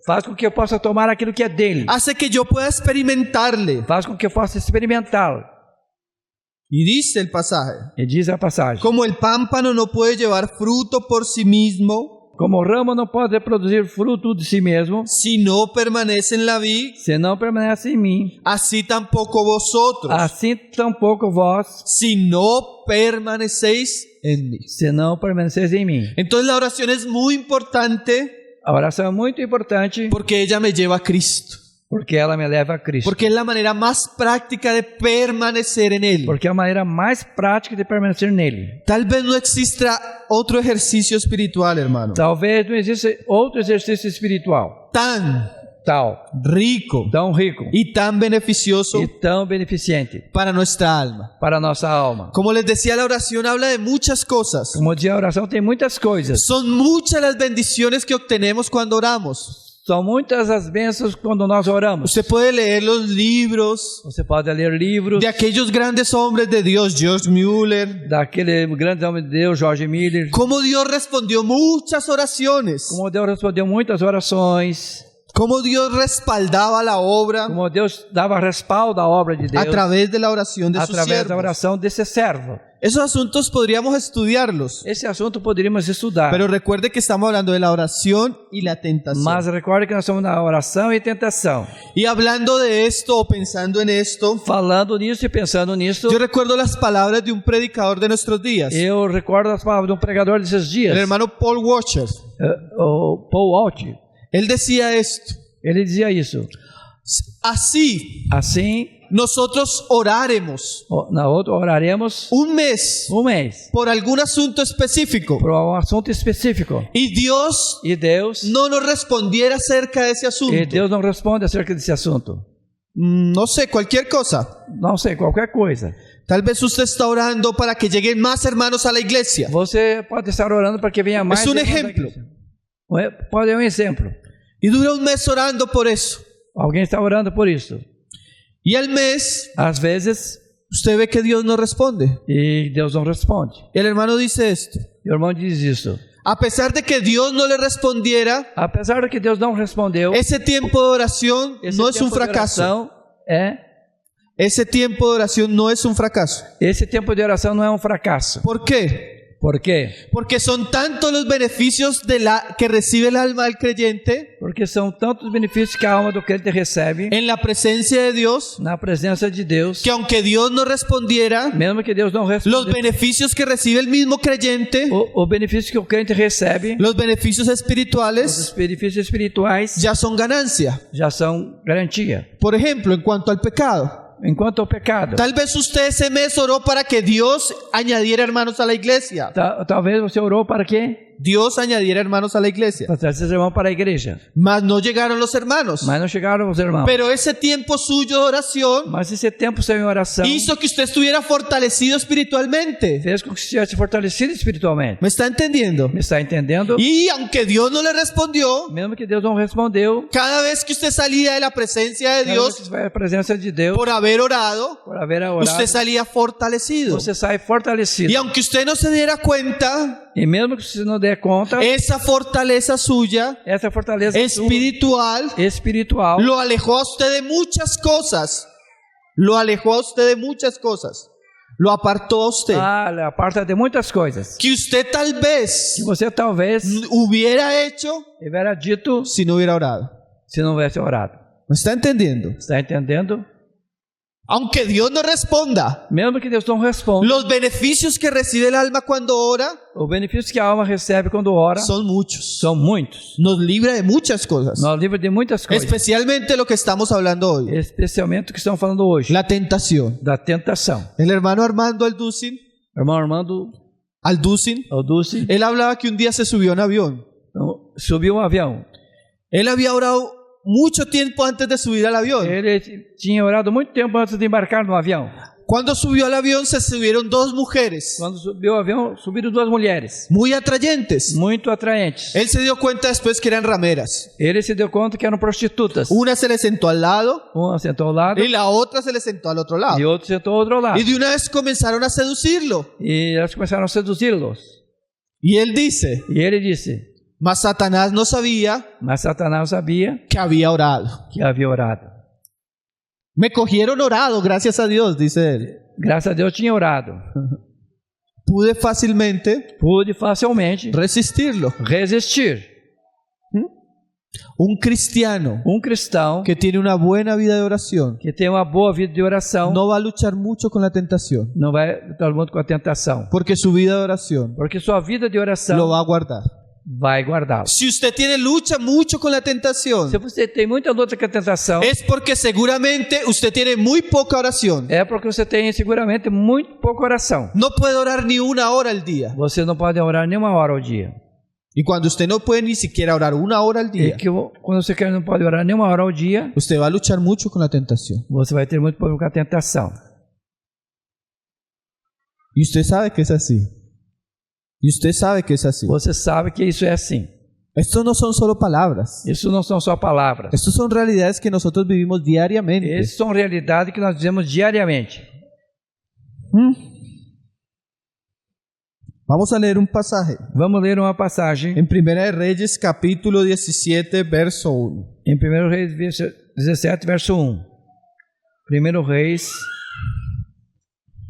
C: Faz com que eu possa tomar aquilo que é dele.
B: Hace que yo pueda experimentarle.
C: Faz com que eu possa experimentá-lo.
B: Y dice el pasaje,
C: E diz a passagem:
B: como el pámpano no puede llevar fruto por sí mismo
C: como o ramo não pode produzir fruto de si mesmo,
B: si no permanece en la vid,
C: se não permanece em mim,
B: así tampoco vosotros,
C: assim tampouco vós,
B: si no permanecéis en mí.
C: se não permaneceis em mim.
B: Entonces la oración es muy importante
C: A oração é muito importante
B: porque ella me lleva a Cristo.
C: porque ela me leva a Cristo.
B: Porque es la manera más práctica de permanecer en Él.
C: Porque é a maneira mais prática de permanecer nele.
B: Tal vez no exista otro ejercicio espiritual, hermano,
C: Talvez não exista outro exercício espiritual
B: tan
C: tal,
B: rico
C: tão rico
B: y tan beneficioso
C: e tão beneficente
B: para nuestra alma.
C: para a nossa alma.
B: Como les decía, la oración habla de muchas cosas.
C: Como dizia a oração, tem muitas coisas.
B: Son muchas las bendiciones que obtenemos cuando oramos.
C: São muitas as bênçãos quando nós oramos.
B: Usted puede leer los libros
C: Você pode ler livros
B: de aquellos grandes hombres de Dios, George Mueller,
C: daquele grande homem de Deus, George Miller.
B: cómo Dios respondió muchas oraciones,
C: Como Deus respondeu muitas orações.
B: cómo Dios respaldaba la obra
C: Como Deus dava respaldo à obra de Deus.
B: a través de la oración de sus
C: Através da
B: siervos.
C: oração desse servo.
B: Esos asuntos podríamos estudiarlos,
C: Esse assunto poderíamos estudar.
B: pero recuerde que estamos hablando de la oración y la tentación.
C: Mas recorde que nós estamos na oração e tentação.
B: Y hablando de esto o pensando en esto,
C: Falando nisso e pensando nisso,
B: yo recuerdo las palabras de un predicador de nuestros días,
C: eu recordo as palavras de um pregador desses dias,
B: el hermano Paul Washer.
C: o Paul Walsh.
B: Él decía esto:
C: Ele dizia isso.
B: así
C: Assim,
B: nosotros oraremos
C: na outra oraremos
B: un mes
C: mês
B: por algún asunto específico
C: por um assunto específico.
B: y Dios
C: E Deus,
B: no nos respondiera acerca de ese asunto.
C: Deus não responde acerca desse assunto.
B: No sé, cualquier cosa.
C: Não sei, qualquer coisa.
B: Tal vez usted está orando para que lleguen más hermanos a la iglesia.
C: Você pode estar orando para que venha mais.
B: Es un
C: irmãos da
B: ejemplo.
C: igreja. Pode ser um exemplo.
B: Y dura un mes orando por eso.
C: Alguém está orando por isso.
B: Y al mes
C: Às vezes,
B: usted ve que Dios no responde.
C: e Deus não responde.
B: El hermano dice esto:
C: E o irmão diz isso.
B: a pesar de que Dios no le respondiera,
C: Apesar de que Deus não respondeu,
B: ese tiempo de oración
C: esse
B: no es un
C: tempo de
B: fracaso.
C: oração
B: Ese tiempo de oración no es un fracaso.
C: esse tempo de oração não é um fracasso.
B: ¿Por qué?
C: Por quê?
B: Porque son tantos los beneficios que recibe el alma del creyente
C: Porque são tantos benefícios que a alma do crente recebe
B: en la presencia de Dios,
C: na presença de Deus,
B: que aunque Dios no respondiera,
C: mesmo que Deus não
B: los
C: responda,
B: beneficios que recibe el mismo creyente,
C: o benefício que o crente recebe,
B: los beneficios
C: os
B: espirituales,
C: benefícios espirituais,
B: ya son ganancia.
C: já são garantia.
B: Por ejemplo, en cuanto al pecado,
C: Enquanto ao pecado,
B: tal vez usted ese mes oró para que Dios añadiera hermanos a la iglesia.
C: talvez você orou para quê?
B: Dios añadiera hermanos a la iglesia.
C: Para trazer irmãos para a igreja.
B: Mas no llegaron los hermanos.
C: Mas não chegaram os irmãos.
B: Pero ese tiempo suyo de oración
C: Mas esse tempo sem oração
B: hizo que usted estuviera fortalecido espiritualmente.
C: fez com que estivesse fortalecido espiritualmente.
B: ¿Me está entendiendo?
C: Me está entendendo?
B: Y aunque Dios no le respondió,
C: Mesmo que Deus não respondeu,
B: cada vez que usted salía de la presencia de
C: cada vez que
B: Dios
C: você vai à presença de Deus,
B: por haber orado,
C: por haver orado,
B: usted salía fortalecido.
C: você sai fortalecido.
B: Y aunque usted no se diera cuenta,
C: E mesmo que você não der conta,
B: esa fortaleza suya
C: essa fortaleza
B: espiritual
C: espiritual
B: lo alejó a usted de muchas cosas. Lo alejó a usted de muchas cosas. Lo apartó a usted.
C: aparta de muitas coisas
B: Que usted tal vez
C: que você talvez
B: hubiera hecho
C: tivera dito
B: si no hubiera orado.
C: se não tivesse orado.
B: ¿Me está entendiendo?
C: Está entendendo?
B: Aunque Dios no responda,
C: Mesmo que Deus não responda,
B: los beneficios que recibe el alma cuando ora
C: os benefícios que a alma recebe quando ora
B: son muchos.
C: são muitos.
B: Nos libra de muchas cosas.
C: Nos livra de muitas coisas,
B: Especialmente lo que estamos hablando hoy.
C: especialmente o que estamos falando hoje,
B: La tentación.
C: da tentação.
B: El hermano Armando Alducin,
C: Irmão Armando Alducin
B: él hablaba que un día se subió a un avión.
C: subiu um avião.
B: Él había orado mucho tiempo antes de subir al avión.
C: Ele tinha orado muito tempo antes de embarcar no avião.
B: Cuando subió al avión se subieron dos mujeres
C: Quando subiu o avião, subiram duas mulheres,
B: muy atrayentes.
C: muito atraentes.
B: Él se dio cuenta después que eran rameras.
C: Ele se deu conta que eram prostitutas.
B: Una se le sentó al lado
C: Uma sentou ao lado
B: y la otra se le sentó al otro lado.
C: e outro sentou ao outro lado.
B: Y de una vez comenzaron a seducirlo.
C: E elas começaram a seduzi-los.
B: Y él dice,
C: E ele disse,
B: mas Satanás no sabía
C: mas Satanás sabia
B: que había orado.
C: que havia orado.
B: Me cogieron orado, gracias a Dios, dice él.
C: Graças a Deus tinha orado.
B: Pude fácilmente
C: Pude facilmente
B: resistirlo.
C: resistir.
B: Un cristiano
C: Cristão
B: que tiene una buena vida de oración
C: que tem uma boa vida de oração
B: no va a luchar mucho con la tentación,
C: não vai lutar muito com a tentação,
B: porque su vida de oración
C: porque sua vida de oração
B: lo va a guardar.
C: vai guardá-lo.
B: Si usted tiene lucha mucho con la tentación,
C: Se você tem muita luta com a tentação,
B: es porque seguramente usted tiene muy poca oración.
C: é porque você tem seguramente muito pouca oração.
B: No puede orar ni una hora al día.
C: Você não pode orar nenhuma hora ao dia.
B: Y cuando usted no puede ni siquiera orar una hora al
C: E
B: día,
C: que quando você quer não pode orar nenhuma hora ao dia,
B: usted va a luchar mucho con la tentación.
C: você vai ter muito problema com a tentação.
B: Y usted sabe que es así. Y usted sabe que es así.
C: Você sabe que isso é assim.
B: Estos no son solo palabras.
C: Isso não são só palavras.
B: Estos son realidades que nosotros vivimos diariamente.
C: Essas são realidades que nós vivemos diariamente.
B: Vamos a leer un pasaje.
C: Vamos ler uma passagem
B: En Primera de Reyes, capítulo 17, verso 1.
C: em 1 Reis 17, verso 1. 1 Reis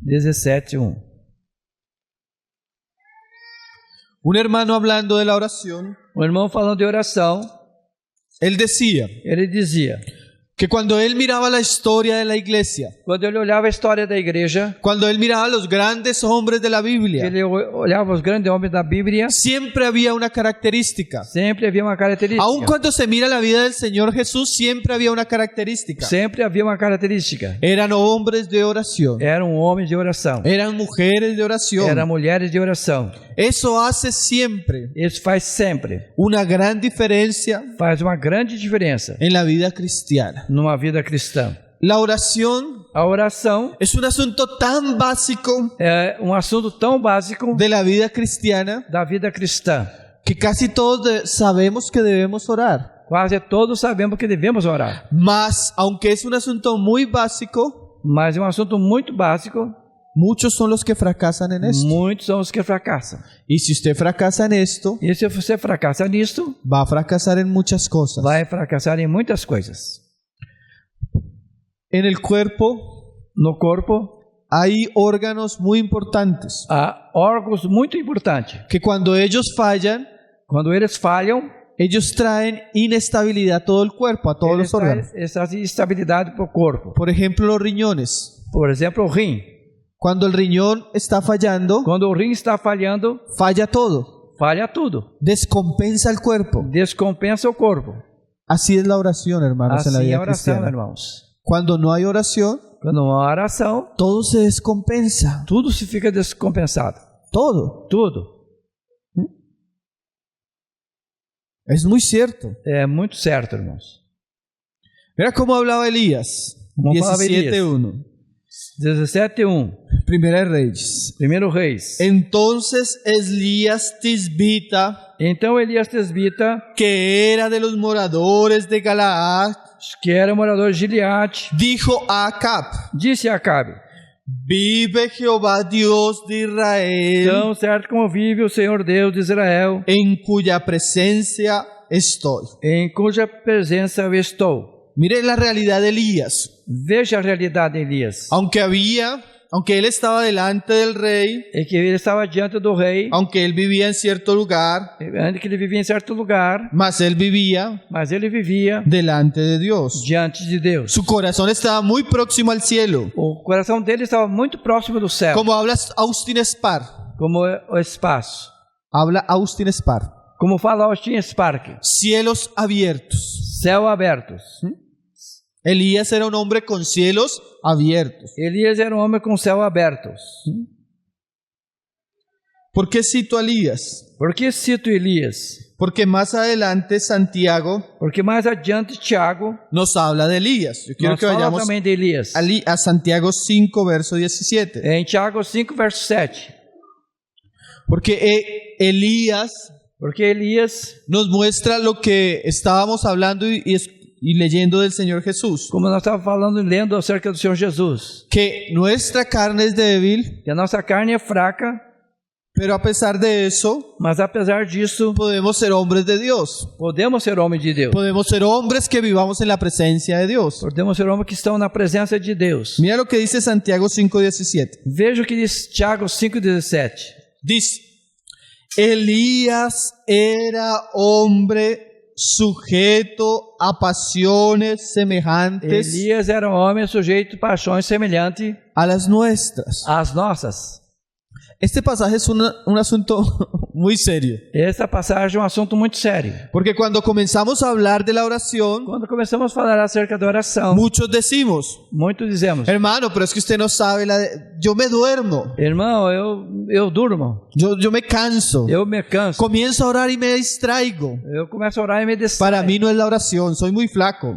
C: 17, 1.
B: Un hermano hablando de la oración,
C: O irmão falando de oração,
B: él decía
C: ele dizia,
B: que cuando él miraba la historia de la iglesia,
C: quando ele olhava a história da igreja,
B: cuando él miraba a los grandes hombres de la Biblia,
C: ele olhava os grandes homens da Bíblia,
B: siempre había una característica.
C: sempre havia uma característica.
B: Aun cuando se mira la vida del Señor Jesús, siempre había una característica.
C: Sempre havia uma característica.
B: Eran hombres de oración.
C: Eram homens de oração.
B: Eran mujeres de oración.
C: Eram mulheres de oração.
B: Eso hace siempre
C: Isso faz sempre.
B: una gran diferencia
C: Faz uma grande diferença
B: en la vida cristiana.
C: numa vida cristã.
B: La oración
C: A oração
B: es un asunto tan básico
C: é um assunto tão básico
B: de la vida cristiana
C: da vida cristã.
B: que casi todos sabemos que debemos orar.
C: Quase todos sabemos que devemos orar.
B: Mas, aunque es un asunto muy básico,
C: Mas é um assunto muito básico.
B: muchos son los que fracasan en esto.
C: Muitos são os que fracassam.
B: Y si usted fracasa en esto,
C: E se você fracassa nisto,
B: va a fracasar en muchas cosas.
C: vai fracassar em muitas coisas.
B: En el cuerpo
C: No corpo,
B: hay órganos muy importantes
C: há órgãos muito importantes.
B: que cuando ellos fallan,
C: Quando eles falham,
B: ellos traen inestabilidad a todo el cuerpo, a todos
C: eles
B: los órganos.
C: trazem essa instabilidade para o corpo.
B: Por ejemplo, los riñones.
C: Por exemplo, o rim.
B: Cuando el riñón está fallando,
C: Quando o rim está falhando,
B: falla todo.
C: falha tudo.
B: Descompensa el cuerpo.
C: Descompensa o corpo.
B: Así es la oración, hermanos, en la
C: Assim é
B: vida
C: a oração,
B: cristiana.
C: irmãos.
B: Cuando no hay oración,
C: Quando não há oração,
B: todo se descompensa.
C: tudo se fica descompensado.
B: Todo.
C: Tudo.
B: Es muy cierto.
C: É muito certo, irmãos.
B: Mira cómo hablaba Elías.
C: Como falava Elias.
B: 17:1.
C: 17:1.
B: Primera de Reyes.
C: 1 Reis.
B: Entonces Elías Tisbita,
C: Então Elias Tesbita,
B: que era de los moradores de Galaad,
C: que era morador de Gileade,
B: dijo a Acab:
C: disse a Acabe:
B: Vive Jehová Dios de Israel,
C: tão certo como vive o Senhor Deus de Israel,
B: en cuya presencia estoy.
C: em cuja presença eu estou.
B: Mire la realidad de Elías.
C: Veja a realidade de Elias.
B: Aunque él estaba delante del rey,
C: É que ele estava diante do rei,
B: aunque él vivía en cierto lugar,
C: antes que ele vivia em certo lugar,
B: mas él vivía
C: mas ele vivia
B: delante de Dios.
C: diante de Deus.
B: Su corazón estaba muy próximo al cielo,
C: O coração dele estava muito próximo do céu,
B: como habla Austin Spar.
C: como o espaço.
B: Habla Austin Spar.
C: Como fala Austin Spark,
B: Cielos abiertos.
C: céu abertos.
B: Elías era un hombre con cielos abiertos.
C: Elias era um homem com céu abertos.
B: ¿Por qué cito a Elías?
C: Por que cito Elias?
B: Porque más adelante Santiago
C: Porque mais adiante Tiago
B: nos habla de Elías. Yo quiero
C: nos
B: que
C: fala
B: vayamos
C: também de Elias.
B: a Santiago 5, verso 17.
C: Em Tiago 5, verso 7.
B: Porque Elías
C: Porque Elias,
B: nos muestra lo que estábamos hablando y leyendo del Señor Jesús.
C: como nós estávamos falando e lendo acerca do Senhor Jesus,
B: Que nuestra carne es débil,
C: que a nossa carne é fraca,
B: pero a pesar de eso,
C: mas apesar disso,
B: podemos ser hombres de Dios.
C: podemos ser homens de Deus.
B: Podemos ser hombres que vivamos en la presencia de Dios.
C: Podemos ser homens que estão na presença de Deus.
B: Mira lo que dice Santiago 5:17.
C: Veja o que diz Tiago 5,17.
B: Dice: Elías era hombre sujeto a pasiones semejantes
C: Elias era um homem sujeito a paixões semelhantes
B: a las nuestras.
C: às nossas.
B: Este pasaje es un asunto muy serio,
C: Essa passagem é um assunto muito sério.
B: porque cuando comenzamos a hablar de la oración,
C: Quando começamos a falar acerca da oração,
B: muchos decimos:
C: muitos dizemos:
B: hermano, pero es que usted no sabe, yo me duermo,
C: irmão, eu durmo,
B: yo me canso,
C: eu me canso,
B: comienzo a orar y me distraigo.
C: eu começo a orar e me
B: Para
C: distraio.
B: mí no es la oración, soy muy flaco.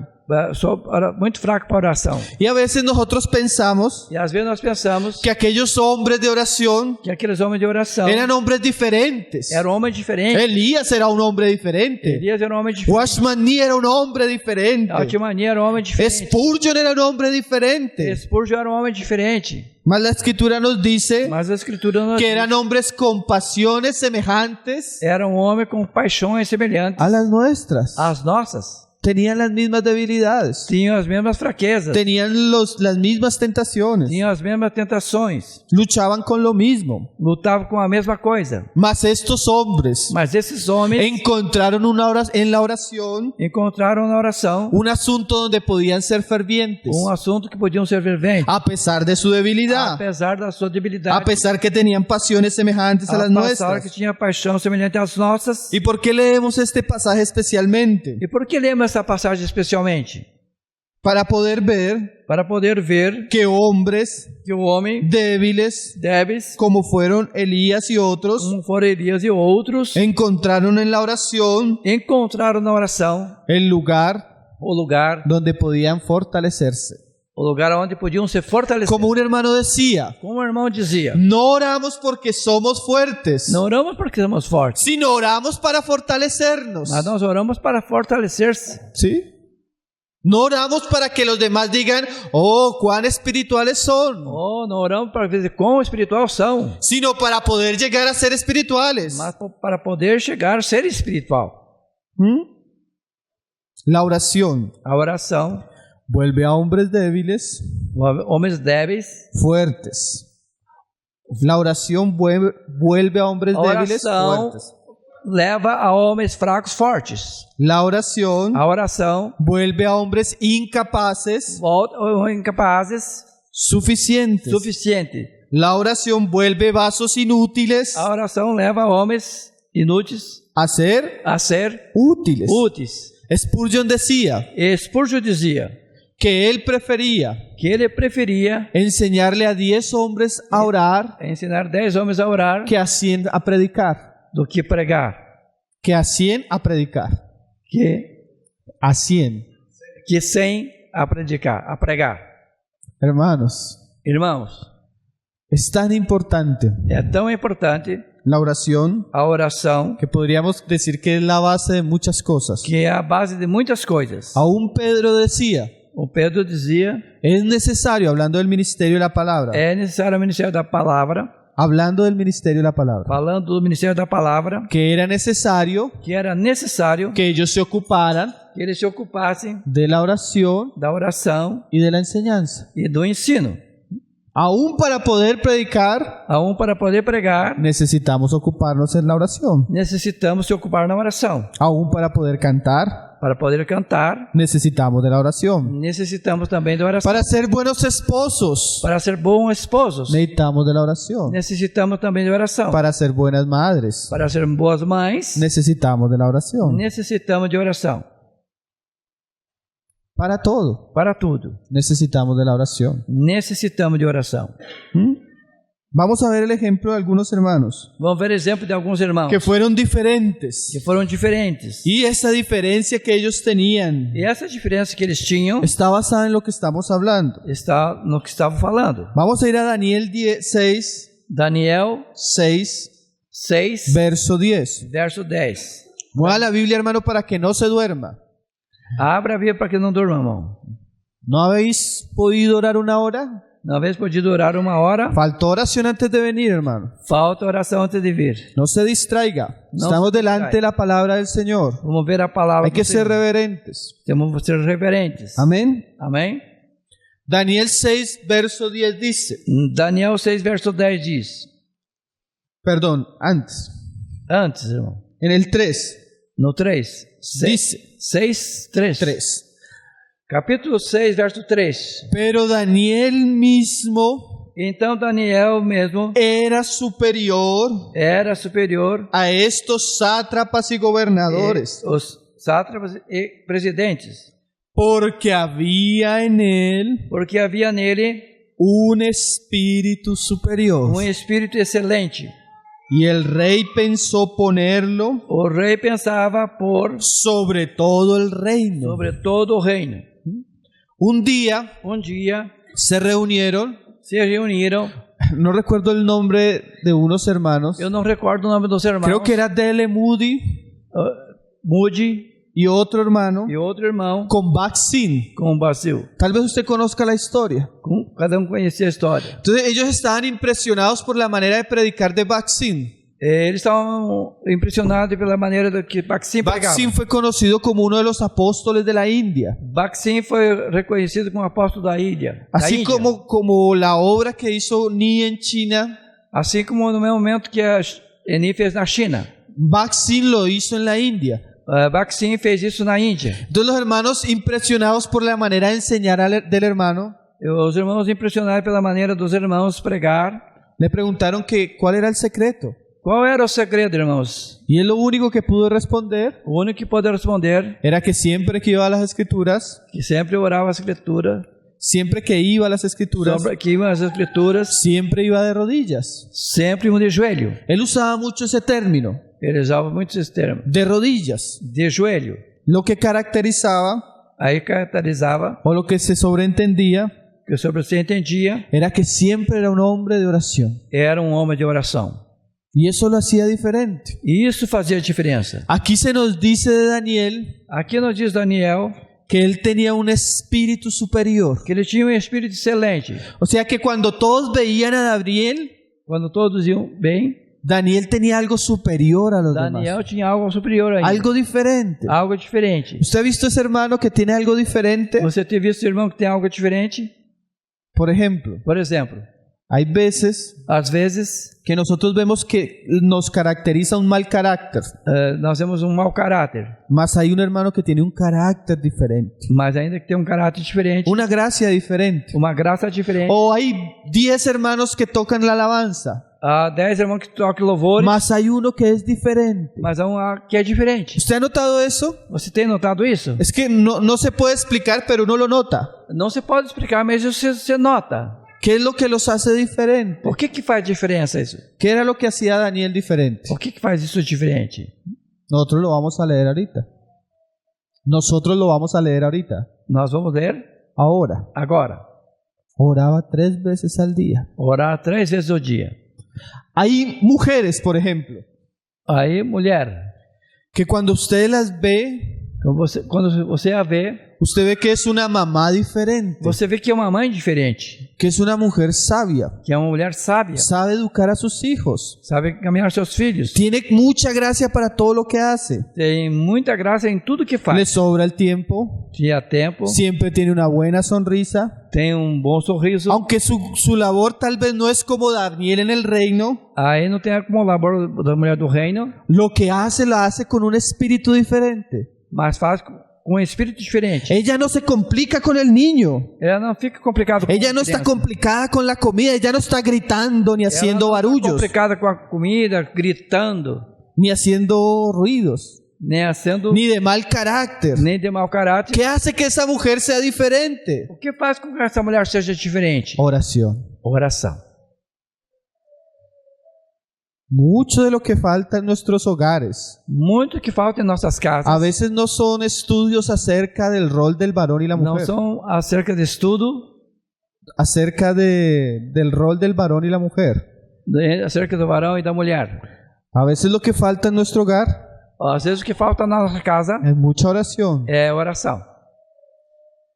C: muito fraco para oração.
B: Y a veces nosotros pensamos
C: E às vezes nós pensamos
B: que aquellos hombres de oración
C: que aqueles homens de oração
B: eran hombres diferentes.
C: eram homens diferentes.
B: Elías era un hombre diferente.
C: Elias era um homem diferente.
B: Watchman Nee era un hombre diferente.
C: Altmani era um homem diferente.
B: Spurgeon era un hombre diferente.
C: Spurgeon era um homem diferente.
B: Mas la escritura nos dice
C: Mas a Escritura nos
B: que
C: diz
B: eran hombres con pasiones semejantes
C: era um homem com paixões semelhantes
B: a las nuestras.
C: às nossas.
B: Tenían las mismas debilidades.
C: Tinham as mesmas fraquezas.
B: Tenían las mismas tentaciones.
C: Tinham as mesmas tentações.
B: Luchaban con lo mismo.
C: Lutavam com a mesma coisa.
B: Mas estos hombres
C: Mas esses homens
B: encontraron en la oración
C: encontraram na oração
B: un asunto donde podían ser fervientes,
C: assunto que podiam ser ferventes,
B: a pesar de su debilidad,
C: apesar da sua debilidade,
B: a pesar que tenían pasiones semejantes a las
C: pesar
B: nuestras.
C: que tinha paixão semelhante às nossas.
B: ¿Y por qué leemos este pasaje especialmente?
C: E por que lemos essa passagem especialmente?
B: Para poder ver
C: Para poder ver
B: que hombres
C: que o homem
B: débiles,
C: débeis,
B: como fueron Elías y otros,
C: como foram Elias e outros,
B: encontraron en la oración
C: encontraram na oração
B: el lugar
C: o lugar
B: donde podían fortalecerse.
C: onde podiam ser fortalecidos.
B: Como un hermano decía,
C: Como o irmão dizia,
B: no oramos porque somos fuertes,
C: não oramos porque somos fortes,
B: sino oramos para fortalecernos.
C: mas nós oramos para fortalecer-se.
B: ¿Sí? No oramos para que los demás digan, oh, cuán espirituales son,
C: Oh, não oramos para ver quão espiritual são,
B: sino para poder llegar a ser espirituales.
C: mas para poder chegar a ser espiritual.
B: La oración
C: A oração,
B: vuelve a hombres débiles
C: homens débeis,
B: fuertes. La oración vuelve a hombres
C: a
B: débiles
C: oração
B: fuertes.
C: leva a homens fracos fortes.
B: La oración
C: A oração
B: vuelve a hombres incapaces
C: volta incapazes
B: suficientes.
C: suficiente.
B: La oración vuelve vasos inútiles
C: A oração leva homens inúteis
B: a ser
C: a ser
B: útiles.
C: úteis.
B: Spurgeon decía
C: Spurgeon dizia
B: que él prefería
C: que ele preferia
B: enseñarle a 10 hombres a orar
C: ensinar 10 homens a orar
B: que a 100 a predicar.
C: do que pregar.
B: Que a 100 a predicar. A 100.
C: Que 100 a predicar, a pregar.
B: Hermanos,
C: Irmãos,
B: es tan importante
C: é tão importante
B: la oración
C: a oração
B: que podríamos decir que es la base de muchas cosas.
C: que é a base de muitas coisas.
B: Aún Pedro decía,
C: O Pedro dizia,
B: es necesario, hablando del ministerio de la palabra,
C: é necessário o ministério da palavra,
B: hablando del ministerio de la palabra,
C: falando do ministério da palavra,
B: que era necesario
C: que era necessário
B: que ellos se ocuparan
C: que eles se ocupassem
B: de la oración
C: da oração
B: y de la enseñanza.
C: e do ensino.
B: Aún para poder predicar,
C: Para poder pregar,
B: necesitamos ocuparnos en la oración.
C: necessitamos se ocupar na oração.
B: Aún para poder cantar,
C: Para poder cantar,
B: necesitamos de la oración.
C: necessitamos também da oração.
B: Para ser buenos esposos,
C: Para ser bons esposos,
B: necesitamos de la oración.
C: necessitamos também de oração.
B: Para ser buenas madres,
C: Para ser boas mães,
B: necesitamos de la oración.
C: necessitamos de oração.
B: Para todo,
C: Para tudo,
B: necesitamos de la oración.
C: necessitamos de oração.
B: Vamos a ver el ejemplo de algunos hermanos
C: Vamos ver exemplo de alguns irmãos
B: que fueron diferentes.
C: que foram diferentes.
B: Y esa diferencia que ellos tenían
C: E essa diferença que eles tinham
B: está basada en lo que estamos hablando.
C: está no que estavam falando.
B: Vamos a ir a Daniel 6,
C: Daniel
B: 6,
C: 6,
B: verso 10.
C: verso 10.
B: Mueva la Biblia, hermano, para que no se duerma.
C: Abra a Bíblia para que não durma, irmão.
B: ¿No habéis podido orar una hora?
C: Não habéis podido orar 1 hora?
B: Faltó oración antes de venir, hermano.
C: Falta oração antes de vir.
B: No se distraiga.
C: No
B: Estamos
C: se
B: delante
C: distraiga.
B: de la palabra del Señor.
C: Vamos ver a palavra
B: Hay que
C: do
B: ser
C: Senhor.
B: reverentes.
C: Temos que ser reverentes.
B: Amén.
C: Amém?
B: Daniel 6, verso 10 dice.
C: Daniel 6, verso 10 diz.
B: Perdón, antes.
C: Antes, irmão.
B: En el 3
C: No 3.
B: dice.
C: 6, 3.
B: 3.
C: Capítulo 6, verso 3.
B: Pero Daniel mismo
C: Então Daniel mesmo
B: era superior
C: era superior
B: a estos sátrapas y gobernadores,
C: os sátrapas e presidentes,
B: porque había en él
C: porque havia nele
B: un espíritu superior.
C: espírito excelente.
B: Y el rey pensó ponerlo
C: O rei pensava por
B: sobre todo el reino.
C: sobre todo o reino.
B: Un día
C: Um dia
B: se reunieron,
C: se reuniram,
B: no recuerdo el nombre de unos hermanos,
C: eu não recordo o nome dos irmãos,
B: creo que era D.L. Moody
C: Moody
B: y otro hermano,
C: e outro irmão
B: con Baksin.
C: com o Basil.
B: Tal vez usted conozca la historia.
C: Cada conhecia a história.
B: Entonces ellos estaban impresionados por la manera de predicar de Baksin.
C: Eles estavam impressionados pela maneira que Baksin pregava.
B: Baksin fue conocido como uno de los apóstoles de la India.
C: Baksin foi reconhecido como apóstolo da ilha.
B: Así como la obra que hizo Ni en China,
C: Assim como no mesmo momento que a Eni fez na China.
B: Baksin lo hizo en la India.
C: Baksin fez isso na Índia.
B: Entonces los hermanos impresionados por la manera de enseñar del hermano,
C: Os irmãos impressionados pela maneira dos irmãos pregar.
B: le preguntaron que cuál era el secreto.
C: Qual era o segredo, irmãos?
B: Y él lo único que pudo responder
C: O único que pode responder,
B: era que siempre que iba a las escrituras,
C: que sempre orava a Escritura,
B: siempre que iba a las escrituras,
C: sobre que iam as Escrituras,
B: siempre iba de rodillas.
C: sempre iam de joelho.
B: Él usaba mucho ese término,
C: Ele usava muito esse termo,
B: de rodillas,
C: de joelho.
B: lo que caracterizaba
C: Aí caracterizava,
B: o lo que se sobreentendía
C: que sobre você entendia,
B: era que siempre era un hombre de oración.
C: era um homem de oração.
B: Y eso lo hacía diferente.
C: E isso fazia diferença.
B: Aquí se nos dice de Daniel
C: Aqui nos diz Daniel
B: que él tenía un espíritu superior.
C: que ele tinha um espírito excelente.
B: O sea que cuando todos veían a Daniel,
C: Quando todos iam bem,
B: Daniel tenía algo superior a los
C: Daniel
B: demás.
C: tinha algo superior ainda.
B: Algo diferente.
C: Algo diferente.
B: ¿Usted ha visto ese hermano que tiene algo diferente?
C: Você tem visto irmão que tem algo diferente?
B: Por ejemplo,
C: Por exemplo,
B: hay veces
C: às vezes
B: que nosotros vemos que nos caracteriza un mal carácter,
C: nós temos um mau caráter,
B: mas hay un hermano que tiene un carácter diferente,
C: mas ainda que tem um caráter diferente,
B: una gracia diferente.
C: uma graça diferente.
B: O hay 10 hermanos que tocan la alabanza,
C: Há 10 irmãos que tocam louvores,
B: mas hay uno que es diferente.
C: mas há um que é diferente.
B: ¿Usted ha notado eso?
C: Você tem notado isso?
B: Es que no se puede explicar, pero uno lo nota.
C: Não se pode explicar, mas você nota.
B: ¿Qué es lo que los hace diferentes?
C: Por que faz diferença isso?
B: ¿Qué era lo que hacía Daniel diferente?
C: Por que faz isso diferente?
B: Nosotros lo vamos a leer ahorita. Nosotros lo vamos a leer ahorita.
C: Nós vamos ler
B: Ahora,
C: agora.
B: oraba 3 veces al día.
C: Orar 3 vezes ao dia.
B: Hay mujeres, por ejemplo,
C: Aí, mulher,
B: que cuando usted las ve,
C: quando você a vê,
B: usted ve que es una mamá diferente,
C: você vê que é uma mãe diferente,
B: que es una mujer sabia,
C: que é uma mulher sábia,
B: sabe educar a sus hijos,
C: sabe caminhar seus filhos,
B: tiene mucha gracia para todo lo que hace,
C: tem muita graça em tudo que
B: le
C: faz.
B: sobra el tiempo,
C: Tinha tempo,
B: siempre tiene una buena sonrisa,
C: tem um bom sorriso.
B: aunque su labor tal vez no es como Daniel en el reino,
C: Aí não tem como o labor da mulher do reino,
B: lo que hace la hace con un espíritu diferente.
C: mas faz com um espírito diferente.
B: Ella no se complica con el niño.
C: Ela não fica complicada com
B: Ella
C: a
B: no está
C: criança.
B: complicada con la comida, ella no está gritando ni
C: Ela
B: haciendo
C: não está
B: barullos,
C: complicada com a comida, gritando,
B: ni haciendo ruidos,
C: nem sendo
B: ni de mal carácter.
C: nem de mau caráter.
B: ¿Qué hace que esa mujer sea diferente?
C: O que faz com que essa mulher seja diferente?
B: Oración.
C: Oração.
B: Mucho de lo que falta en nuestros hogares
C: Muito que falta em nossas casas
B: a veces no son estudios acerca del rol del varón y la
C: não
B: mujer,
C: são acerca de estudo,
B: acerca del rol del varón y la mujer.
C: acerca do varão e da mulher.
B: A veces lo que falta en nuestro hogar
C: Às vezes o que falta na nossa casa
B: es mucha oración,
C: é oração.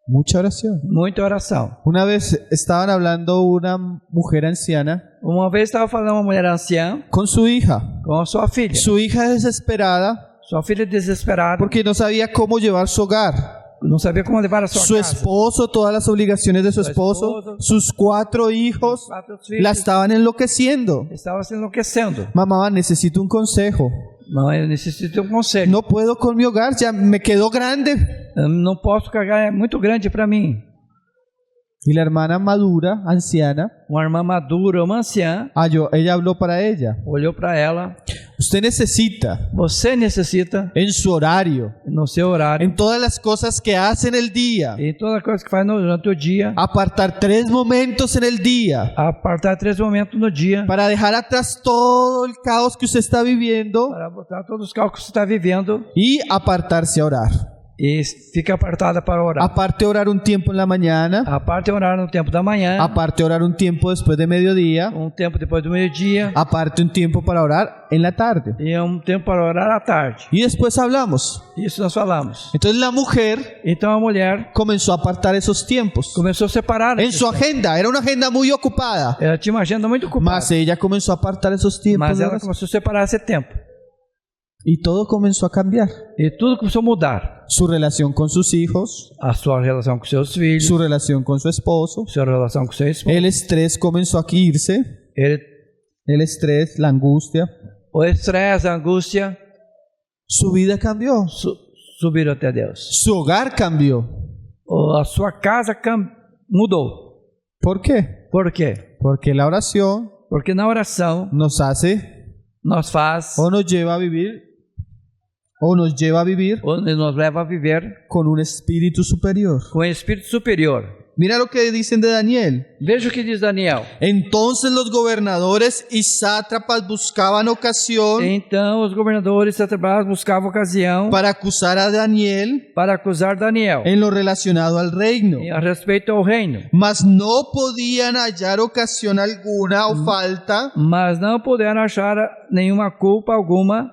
B: mucha oración.
C: Muita oração.
B: Una vez estaban hablando una mujer anciana
C: Uma vez estava falando uma mulher anciã
B: con su hija.
C: com a sua filha.
B: Su hija desesperada
C: Sua filha desesperada,
B: porque no sabía cómo llevar su hogar.
C: não sabia como levar a sua
B: Su
C: casa.
B: esposo, todas las obligaciones de su esposo, sus 4 hijos,
C: 4 filhos
B: la estaban enloqueciendo.
C: estava se enlouquecendo.
B: Mamá, necesito un consejo.
C: Não, eu necessito de um conselho.
B: No puedo con mi hogar, ya me quedó grande.
C: Eu não posso carregar, é muito grande para mim.
B: Y la hermana madura, anciana,
C: Uma irmã madura, uma anciã,
B: ella habló para ella.
C: olhou para ela.
B: Usted necesita,
C: Você necessita,
B: en su horario,
C: no seu horário,
B: en todas las cosas que hace en el día,
C: em toda coisa que faz durante o dia,
B: apartar 3 momentos en el día
C: apartar 3 momentos no dia,
B: para dejar atrás todo el caos que usted está viviendo
C: para botar todos os cálculos que você está vivendo
B: y apartarse a orar.
C: e fica apartada para orar.
B: Aparte orar un tiempo en la mañana,
C: A parte orar no tempo da manhã,
B: aparte orar un tiempo después de mediodía,
C: tempo depois do meio-dia
B: aparte un tiempo para orar en la tarde.
C: e tempo para orar à tarde.
B: Y después hablamos.
C: Isso nós falamos.
B: Entonces la mujer
C: Então a mulher
B: comenzó a apartar esos tiempos.
C: começou a separar.
B: En su agenda, era una agenda muy ocupada,
C: Ela tinha uma agenda muito ocupada,
B: mas ella comenzó a apartar esos tiempos
C: mas
B: de
C: ela
B: oración.
C: começou a separar esse tempo.
B: Y todo comenzó a cambiar.
C: E tudo começou a mudar.
B: Su relación con sus hijos,
C: A sua relação com seus filhos,
B: su relación con su esposo,
C: sua relação com seu esposo.
B: el estrés comenzó a irse, el estrés, la angustia,
C: O estresse, a angústia
B: su vida cambió,
C: subiram até Deus.
B: su hogar cambió.
C: A sua casa mudou.
B: ¿Por qué?
C: Por quê?
B: Porque la oración
C: Porque na oração
B: nos hace
C: nós faz
B: o nos lleva a vivir ou
C: nos leva a viver
B: con un espíritu superior.
C: com o Espírito Superior.
B: Mira lo que dicen de Daniel.
C: Veja o que diz Daniel.
B: Entonces los gobernadores y sátrapas buscaban ocasión
C: Então os governadores e satrapas buscavam ocasião
B: para acusar a Daniel
C: para acusar Daniel
B: en lo relacionado al reino,
C: a respeito ao reino,
B: mas no podían hallar ocasión alguna o falta,
C: mas não puderam achar nenhuma culpa alguma,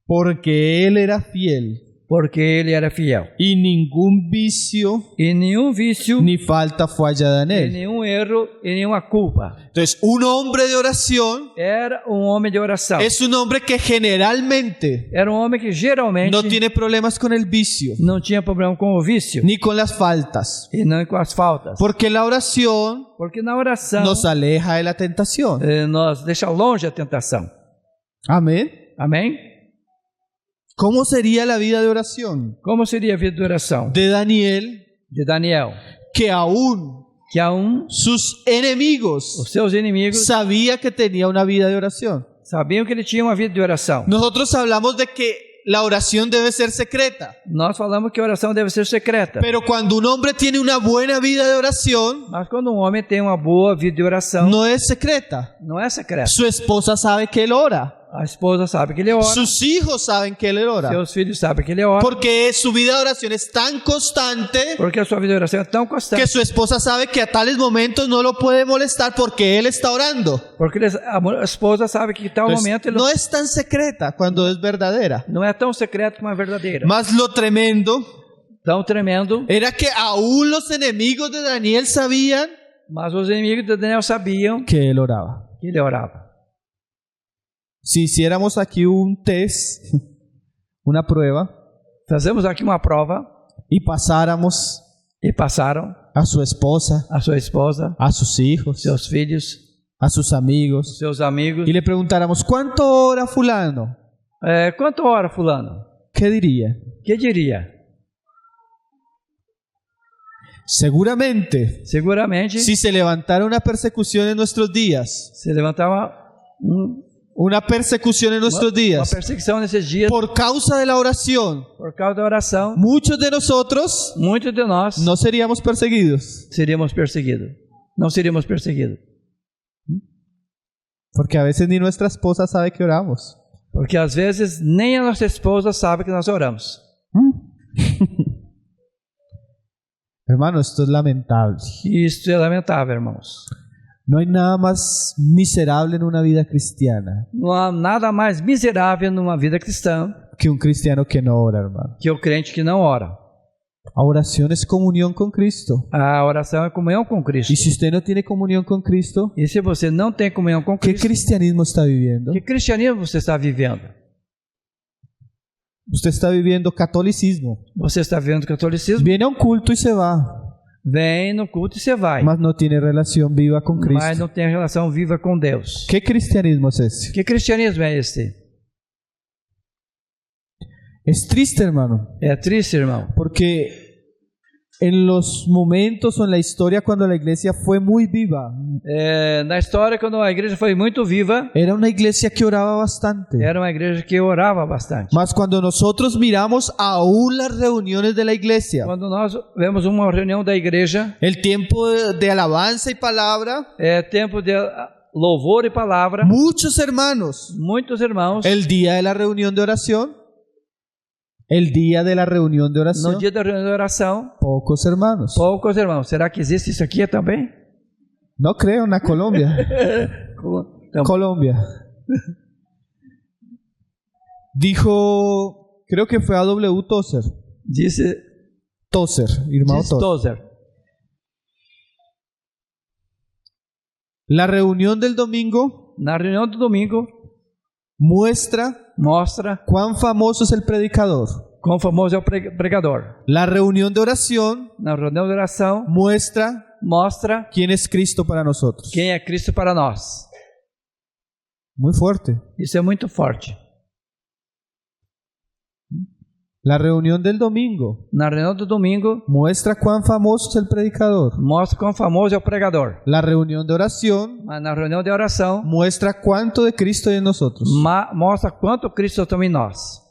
B: porque él era fiel
C: porque ele era fiel.
B: y ningún vicio
C: E nenhum vício,
B: ni falta fue hallada en
C: e
B: él.
C: nenhum erro, e nenhuma culpa.
B: Entonces, un hombre de oración
C: Era homem de oração.
B: es un hombre que generalmente
C: Era homem que geralmente
B: no tiene problemas con el vicio
C: não tinha problema com o vício
B: ni con las faltas,
C: e não com as faltas.
B: porque la oración
C: Porque na oração
B: nos aleja de la tentación.
C: nós deixa longe a tentação.
B: Amén.
C: Amém?
B: ¿Cómo sería la vida de oración
C: Como seria a vida de oração
B: de Daniel,
C: de Daniel?
B: que aún
C: Que
B: sus enemigos
C: os seus inimigos
B: sabía que tenía una vida de oración?
C: sabiam que ele tinha uma vida de oração.
B: Nosotros hablamos de que la oración debe ser secreta,
C: Nós falamos que a oração deve ser secreta.
B: pero cuando un hombre tiene una buena vida de oración,
C: Mas quando homem tem uma boa vida de oração,
B: no es secreta.
C: não é secreta.
B: Su esposa sabe que él ora,
C: A esposa sabe que ele ora,
B: sus hijos saben que él ora,
C: seus filhos sabem que ele ora,
B: porque su vida de oración es tan constante
C: porque a sua vida de oração é tão constante,
B: que su esposa sabe que a tales momentos no lo puede molestar porque él está orando.
C: porque a esposa sabe que em tal
B: Entonces,
C: momento ele
B: no es tan secreta cuando es verdadera.
C: não é tão secreto como a verdadeira.
B: Más lo tremendo
C: Tão tremendo,
B: era que aún los enemigos de Daniel sabían
C: mas os inimigos de Daniel sabiam
B: que él oraba.
C: que ele orava.
B: Si hiciéramos aquí un test, una prueba,
C: Fazemos aqui uma prova
B: y pasáramos
C: e passaram
B: a su esposa,
C: a sua esposa,
B: a sus hijos,
C: seus filhos,
B: a sus amigos,
C: seus amigos.
B: y le preguntáramos, ¿cuánto ora fulano?
C: Quanto ora fulano?
B: ¿Qué diría?
C: Que diria?
B: Seguramente,
C: Seguramente
B: si se levantara una persecución en nuestros días,
C: se levantava
B: una persecución en nuestros
C: uma
B: días,
C: perseguição nesses dias
B: por causa de la oración,
C: por causa da oração.
B: muchos de nosotros
C: Muitos de nós
B: no seríamos perseguidos,
C: seríamos perseguidos. Não seríamos perseguidos.
B: porque a veces ni nuestra esposa sabe que oramos.
C: Porque às vezes nem a nossa esposa sabe que nós oramos.
B: Hermano, esto es lamentable.
C: E isso é lamentável, irmãos.
B: No hay nada más miserable en una vida cristiana
C: Não há nada mais miserável numa vida cristã
B: que un cristiano que no ora, hermano.
C: que o crente que não ora.
B: La oración es comunión con Cristo.
C: A oração é comunhão com Cristo.
B: Y si usted no tiene comunión con Cristo,
C: E se você não tem comunhão com
B: ¿qué
C: Cristo,
B: cristianismo está viviendo?
C: que cristianismo você está vivendo?
B: Usted está viviendo catolicismo.
C: Você está vivendo catolicismo?
B: Viene a un culto y se va,
C: Vem no culto e você vai.
B: mas no tiene relación viva con
C: Mas
B: Cristo.
C: não tem relação viva com Deus.
B: ¿Qué cristianismo es ese?
C: Que cristianismo é esse?
B: Es triste, hermano,
C: É triste, irmão.
B: porque en los momentos o en la historia cuando la iglesia fue muy viva,
C: Na história, quando a igreja foi muito viva,
B: era una iglesia que oraba bastante.
C: era uma igreja que orava bastante.
B: Mas cuando nosotros miramos aún las reuniones de la iglesia,
C: Quando nós vemos uma reunião da igreja,
B: el tiempo de alabanza y palabra,
C: tempo de louvor e palavra,
B: muchos hermanos,
C: muitos irmãos,
B: el día de la reunión de oración, El día de la reunión de
C: No
B: oración,
C: dia da reunião de oração,
B: pocos hermanos.
C: poucos irmãos. Será que existe isso aqui também?
B: No creo, en la Colombia.
C: Então,
B: Colombia. Dijo, creo que fue A.W. Tozer.
C: disse
B: Irmão Tozer.
C: Tozer.
B: La reunión del domingo
C: Na reunião do domingo, mostra
B: cuán famoso es el predicador.
C: quão famoso é o pregador.
B: La reunión de oración
C: Na reunião de oração, mostra
B: quién es Cristo para nosotros.
C: quem é Cristo para nós.
B: Muy fuerte.
C: Isso é muito forte.
B: La reunión del domingo
C: Na reunião do domingo,
B: muestra cuán famoso es el predicador.
C: mostra quão famoso é o pregador.
B: La reunión de oración
C: Mas na reunião de oração,
B: muestra cuánto de Cristo hay en nosotros.
C: mostra quanto Cristo está em nós.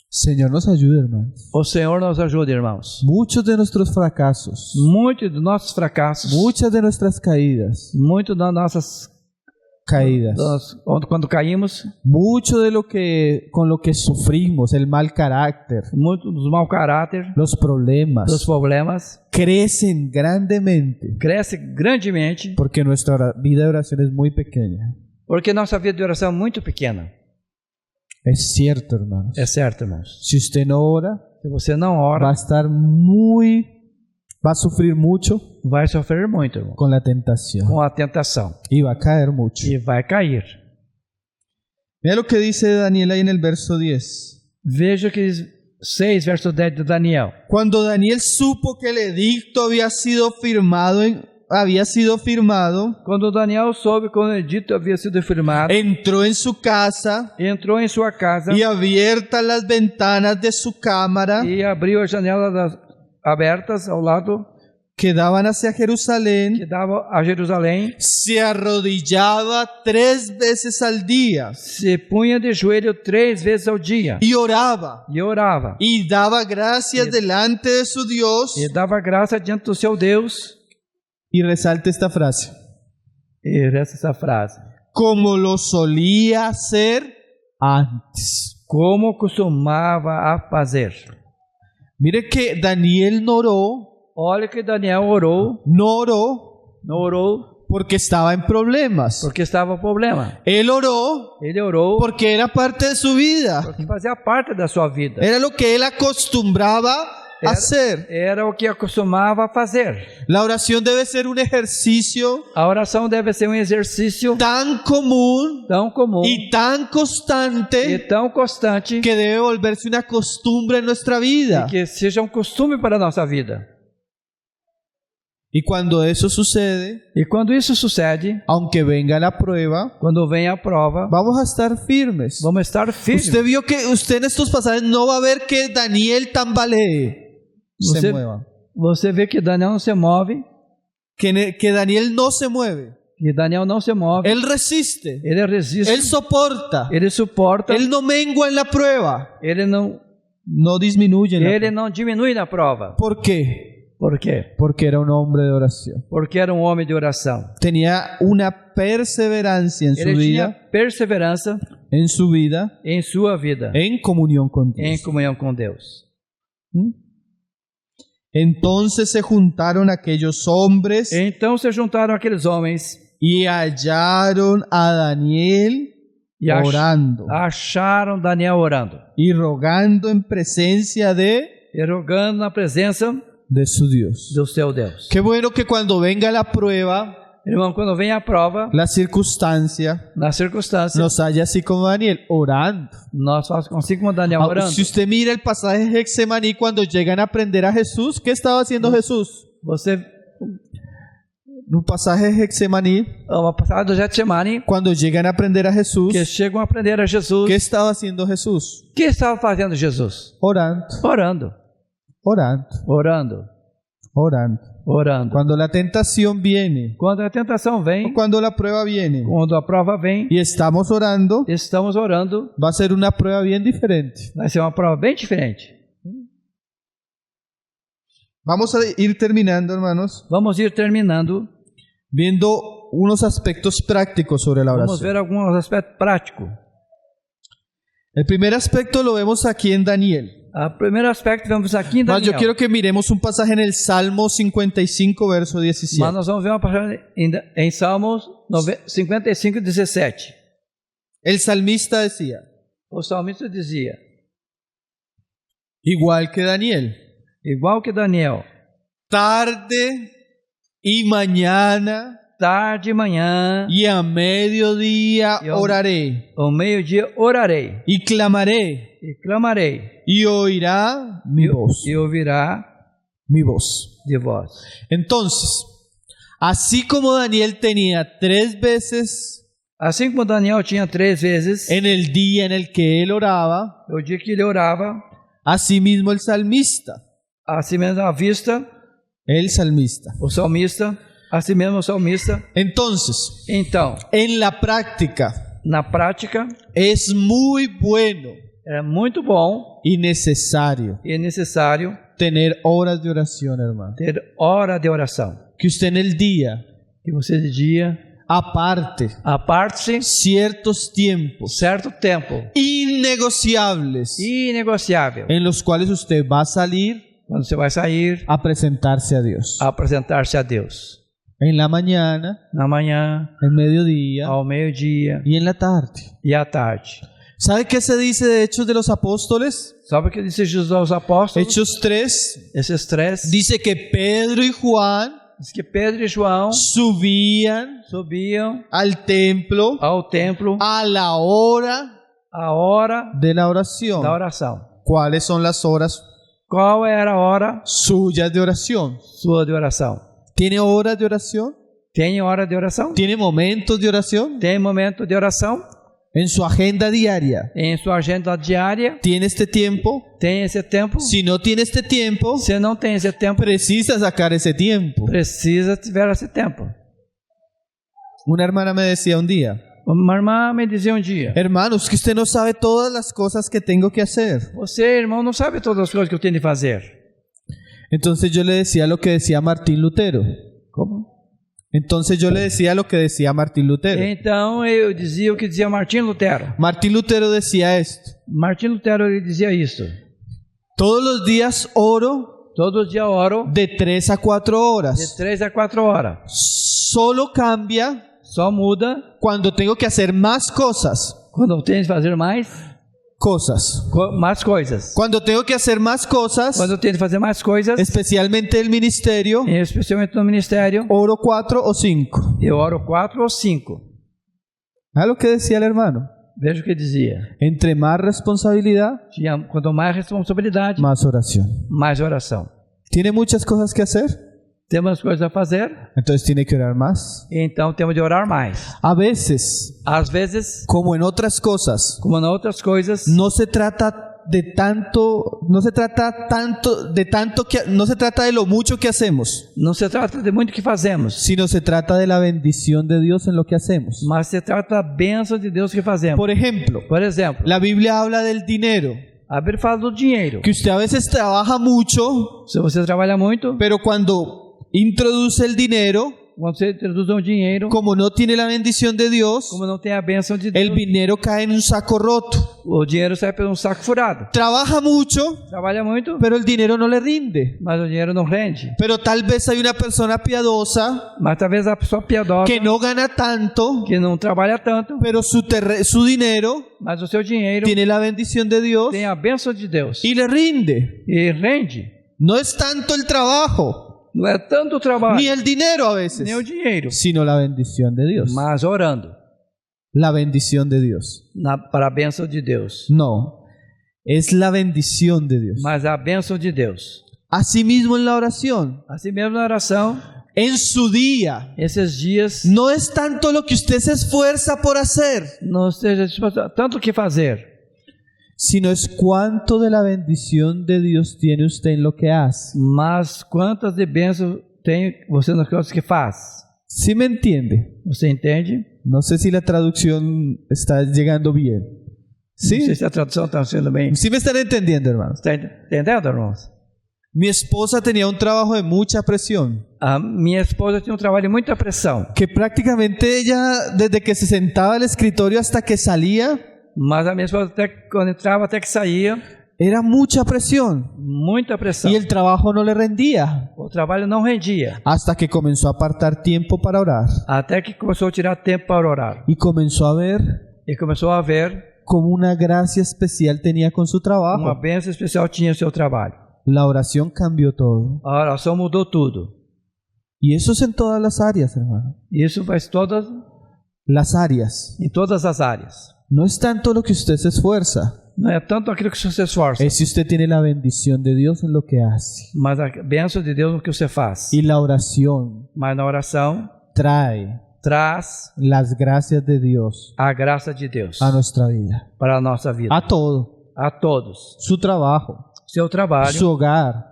B: Señor nos ayude, hermanos.
C: O Senhor nos ajude, irmãos.
B: Muchos de nuestros fracasos,
C: Muitos dos nossos fracassos,
B: muchas de nuestras caídas,
C: muito das nossas quando caímos,
B: mucho de lo que con lo que sufrimos, el mal carácter,
C: muito dos mau caráter,
B: los problemas,
C: dos problemas,
B: crecen grandemente
C: cresce grandemente,
B: porque nuestra vida de oración es muy pequeña.
C: porque nossa vida de oração é muito pequena.
B: Es cierto, hermanos.
C: É certo, irmãos.
B: Si usted no ora,
C: Se você não
B: va a
C: ora,
B: va a sufrir mucho
C: vai sofrer muito, irmão,
B: con la tentación
C: com a tentação
B: y va a caer mucho.
C: e vai cair.
B: Mira lo que dice Daniel ahí en el verso 10.
C: Veja que 6, verso 10 de Daniel.
B: Cuando Daniel supo que el edicto había sido firmado,
C: Quando Daniel soube que o edito havia sido firmado,
B: entró en su casa
C: entrou em sua casa
B: y abiertas las ventanas de su cámara
C: e abriu as janelas abertas ao lado
B: que daban hacia Jerusalén,
C: que dava a Jerusalém,
B: se arrodillaba 3 veces al día
C: se punha de joelho 3 vezes ao dia
B: y oraba
C: e orava
B: y daba gracias delante de su Dios.
C: e dava graça diante do seu Deus.
B: Y resalta esta frase:
C: E resta essa frase:
B: como lo solía hacer antes.
C: como costumava a fazer.
B: Mire que Daniel no oró,
C: Olha que Daniel orou,
B: no oró porque estaba en problemas.
C: porque estava o problema.
B: Él oró
C: Ele orou
B: porque era parte de su vida.
C: porque fazia parte da sua vida.
B: Era lo que él acostumbraba a hacer.
C: Era o que acostumava a fazer.
B: La oración debe ser un ejercicio
C: A oração deve ser um exercício
B: tan común
C: tão comum
B: y tan
C: e
B: constante
C: tão constante
B: que debe volverse una costumbre en nuestra vida.
C: que seja um costume para a nossa vida.
B: Y cuando eso sucede,
C: E quando isso sucede,
B: aunque venga la prueba,
C: quando vem a prova,
B: vamos a estar firmes.
C: vamos estar firmes.
B: Usted vio que usted en estos pasajes no va a ver que Daniel tambalee, se
C: Você,
B: mueva.
C: você vê que Daniel não se move,
B: Que Daniel no se mueve.
C: que Daniel não se move,
B: Él resiste.
C: ele resiste,
B: Él soporta.
C: ele suporta,
B: Él no mengua en la prueba.
C: ele não
B: No disminuye en la prueba.
C: diminui na prova.
B: ¿Por qué?
C: Por quê?
B: Porque era un hombre de oración.
C: Porque era um homem de oração.
B: Tenía una perseverancia en su
C: Ele tinha
B: vida,
C: perseverança
B: en su vida,
C: em sua vida,
B: en comunión con Dios.
C: em comunhão com Deus.
B: Entonces se juntaron aquellos hombres
C: Então se juntaram aqueles homens
B: y hallaron a Daniel
C: e
B: orando
C: acharam Daniel orando
B: y rogando en presencia
C: e rogando na presença
B: de su Dios.
C: do seu Deus.
B: Qué bueno que cuando venga la prueba,
C: Irmão, quando vem a prova,
B: la circunstancia,
C: na circunstância,
B: nos halla así como Daniel, orando.
C: nós fazemos assim como Daniel orando.
B: Si usted mira el pasaje de Getsemaní, cuando llegan a aprender a Jesús, ¿qué estaba haciendo Jesús?
C: Você,
B: Un pasaje de Getsemaní,
C: uma passagem do Getsemane,
B: cuando llegan a aprender a Jesús,
C: que chegam a aprender a Jesus.
B: ¿qué estaba haciendo Jesús?
C: O que estava fazendo Jesus?
B: Orando,
C: Orando,
B: orando,
C: orando,
B: orando.
C: orando.
B: Cuando la tentación viene,
C: Quando a tentação vem,
B: o cuando la prueba viene,
C: quando a prova vem,
B: y estamos orando,
C: estamos orando,
B: va a ser una prueba bien diferente.
C: vai ser uma prova bem diferente.
B: Vamos a ir terminando, hermanos,
C: Vamos ir terminando.
B: viendo unos aspectos prácticos sobre la
C: Vamos
B: oración.
C: ver alguns aspectos práticos.
B: El primer aspecto lo vemos aquí en Daniel.
C: O primeiro aspecto vemos aqui em
B: Mas
C: Daniel.
B: yo quiero que miremos un pasaje en el Salmo 55, verso 17.
C: Mas nós vamos ver uma passagem em Salmos 55, 17.
B: El salmista decía,
C: O salmista dizia,
B: igual que Daniel,
C: igual que Daniel,
B: tarde y mañana
C: tarde e manhã,
B: y a mediodía
C: Yo-
B: oraré
C: ao meio-dia orarei
B: y clamaré
C: e clamarei
B: y oirá mi voz.
C: e ouvirá
B: Mi voz.
C: de vós.
B: Entonces, así como Daniel tenía 3 veces
C: Assim como Daniel tinha 3 vezes,
B: en el día en el que él oraba,
C: o dia que ele orava,
B: así mismo el salmista,
C: assim mesmo à vista,
B: el salmista.
C: o salmista, assim mesmo o salmista.
B: Entonces,
C: Então,
B: en la práctica,
C: na prática,
B: es muy bueno
C: é muito bom
B: y necesario
C: e necessário
B: tener horas de oración, hermano.
C: ter hora de oração.
B: Que usted en el día
C: Que você de dia
B: aparte
C: aparte
B: ciertos tiempos
C: certo tempo
B: innegociables
C: inegociável,
B: en los cuales usted va a salir
C: quando você vai sair
B: a presentarse a Dios.
C: a apresentar-se a Deus.
B: En la mañana,
C: Na manhã,
B: en mediodía
C: ao meio-dia
B: y en la tarde.
C: e à tarde.
B: ¿Sabe qué se dice de Hechos de los Apóstoles?
C: Sabe o que disse Jesus aos apóstolos?
B: Hechos 3
C: Esses 3.
B: dice que Pedro y Juan
C: Diz que Pedro e João
B: subían
C: subiam
B: al templo
C: ao templo
B: a la hora
C: a hora
B: de la oración.
C: da oração.
B: ¿Cuáles son las horas
C: Qual era a hora
B: suyas de oración?
C: sua de oração?
B: ¿Tiene horas de oración?
C: Tem hora de oração?
B: ¿Tiene momentos de oración?
C: Tem momento de oração?
B: En su agenda diaria.
C: Em sua agenda diária?
B: ¿Tiene este tiempo?
C: Tem esse tempo?
B: Si no tiene este tiempo,
C: Se não tem esse tempo,
B: precisa sacar ese tiempo.
C: precisa tiver esse tempo.
B: Una hermana me decía un día,
C: Uma irmã me dizia um dia:
B: hermanos, que usted no sabe todas las cosas que tengo que hacer.
C: Você, irmão, não sabe todas as coisas que eu tenho de fazer.
B: Entonces yo le decía lo que decía Martín Lutero.
C: Como?
B: Entonces yo le decía lo que decía Martín Lutero.
C: Então eu dizia o que dizia Martim Lutero.
B: Martín Lutero decía esto:
C: Martim Lutero ele dizia isso:
B: todos los días oro
C: todo dia oro
B: de 3 a 4
C: de
B: horas.
C: 3 a 4 horas.
B: Solo cambia
C: Só muda
B: cuando tengo que hacer más cosas.
C: quando eu tenho de fazer mais coisas.
B: Cuando tengo que hacer más cosas,
C: Quando eu tenho de fazer mais coisas,
B: especialmente el ministerio,
C: especialmente no ministério,
B: oro 4 o 5.
C: eu oro 4 ou 5.
B: ¿Ah, lo que decía el hermano?
C: Veja o que dizia.
B: Entre más responsabilidad,
C: Quanto mais responsabilidade,
B: más oración.
C: mais oração.
B: ¿Tiene muchas cosas que hacer?
C: Temos coisas a fazer,
B: Entonces tiene que orar más.
C: então temos de orar mais.
B: A veces,
C: Às vezes,
B: como en otras cosas,
C: como em outras coisas,
B: no se trata de lo mucho que hacemos,
C: não se trata de muito que fazemos,
B: sino se trata de la bendición de Dios en lo que hacemos.
C: mas se trata da bênção de Deus que fazemos.
B: Por ejemplo,
C: Por exemplo,
B: la Biblia habla del dinero,
C: a Bíblia fala do dinheiro.
B: que usted a veces trabaja mucho,
C: Se você trabalha muito,
B: pero cuando introduce el dinero,
C: quando você introduz um dinheiro,
B: como no tiene la bendición de Dios,
C: como não tem a bênção de
B: el
C: Deus,
B: dinero cae en un saco roto.
C: o dinheiro sai por um saco furado.
B: Trabaja mucho,
C: Trabalha muito,
B: pero el dinero no le rinde.
C: mas o dinheiro não rende.
B: Pero tal vez hay una persona piadosa
C: Mas talvez a pessoa piedosa,
B: que no gana tanto,
C: que não trabalha tanto,
B: pero su dinero
C: mas o seu dinheiro
B: tiene la bendición de Dios
C: tem a bênção de Deus
B: y le rinde.
C: e rende.
B: No es tanto el trabajo,
C: Não é tanto o trabalho,
B: ni el dinero a veces,
C: nem o dinheiro,
B: sino la bendición de Dios.
C: mas orando
B: La bendición de Dios.
C: para a bênção de Deus.
B: No, es la bendición de Dios.
C: Mas a bênção de Deus.
B: Asimismo en la oración,
C: Assim mesmo na oração,
B: en su día,
C: esses dias,
B: no es tanto lo que usted se esfuerza por hacer,
C: não seja tanto o que fazer,
B: sino es cuánto de la bendición de Dios tiene usted en lo que hace.
C: mas quantas de bênção tem você nas coisas que faz.
B: ¿Sí me entiende?
C: Você entende?
B: No sé si la traducción está llegando bien.
C: Não sei
B: ¿Sí?
C: se a tradução está sendo bem.
B: ¿Sí me están entendiendo, hermanos?
C: Está entendendo, irmãos?
B: Mi esposa tenía un trabajo de mucha presión,
C: A minha esposa tinha um trabalho de muita pressão,
B: que prácticamente ella, desde que se sentaba al escritorio hasta que salía,
C: mas a minha esposa, até quando entrava até que saía,
B: era mucha presión
C: muita pressão.
B: y el trabajo no le rendía,
C: O trabalho não rendia,
B: hasta que comenzó a apartar tiempo para orar
C: até que começou a tirar tempo para orar.
B: y comenzó a ver
C: E começou a ver
B: cómo una gracia especial tenía con su
C: uma
B: trabajo.
C: bênção especial tinha no seu trabalho.
B: La oración cambió todo.
C: A oração mudou tudo.
B: Y eso es en todas las áreas, hermano.
C: Isso faz
B: Las áreas.
C: em todas as áreas.
B: No es tanto lo que usted se esfuerza,
C: Não é tanto aquilo que você se esforça,
B: es si usted tiene la bendición de Dios en lo que hace.
C: mas a bênção de Deus no que você faz.
B: Y la oración
C: Mas na oração
B: trae
C: traz
B: las gracias de Dios
C: a graça de Deus
B: a nuestra vida,
C: para a nossa vida.
B: a todo,
C: A todos.
B: su trabajo,
C: Seu trabalho,
B: su hogar,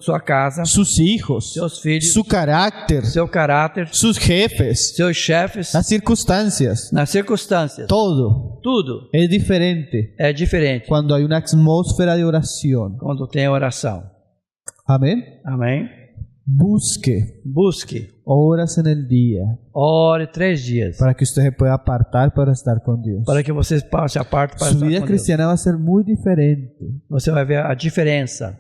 C: sua casa,
B: sus hijos,
C: seus filhos,
B: su carácter,
C: seu caráter,
B: sus jefes,
C: seus chefes,
B: las circunstancias,
C: nas circunstâncias.
B: todo
C: Tudo
B: es diferente
C: é diferente
B: cuando hay una atmósfera de oración.
C: quando tem oração.
B: Amén.
C: Amém?
B: Busque
C: Busque,
B: horas en el día
C: ore 3 dias
B: para que usted se pueda apartar para estar con Dios.
C: para que você passe a parte para
B: Su
C: estar
B: vida
C: com Deus.
B: cristiana va a ser muy diferente
C: Você vai ver a diferença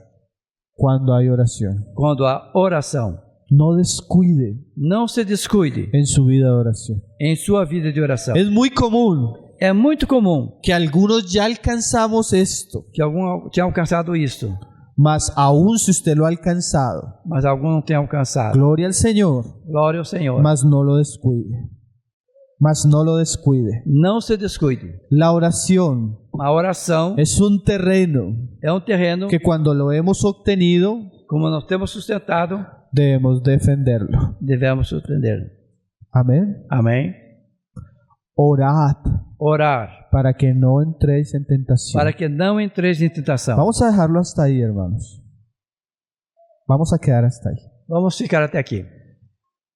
B: cuando hay oración.
C: quando há oração.
B: No descuide
C: Não se descuide
B: en su vida de oración.
C: em sua vida de oração.
B: Es muy común
C: É muito comum
B: que algunos ya alcanzamos esto,
C: que algum tenha alcançado isso,
B: mas aún si usted lo ha alcanzado,
C: mas algum não tenha alcançado.
B: gloria al Señor,
C: Glória ao Senhor.
B: mas no lo descuide. Mas no lo descuide.
C: Não se descuide.
B: La oración
C: A oração
B: es un terreno
C: é um terreno,
B: que cuando lo hemos obtenido,
C: como nós temos sustentado,
B: debemos defenderlo.
C: devemos suspender.
B: Amén.
C: Amém?
B: Orad
C: Orar,
B: para que no entréis en tentación.
C: para que não entreis em tentação.
B: Vamos a dejarlo hasta ahí, hermanos. Vamos a quedar hasta ahí.
C: Vamos ficar até aqui.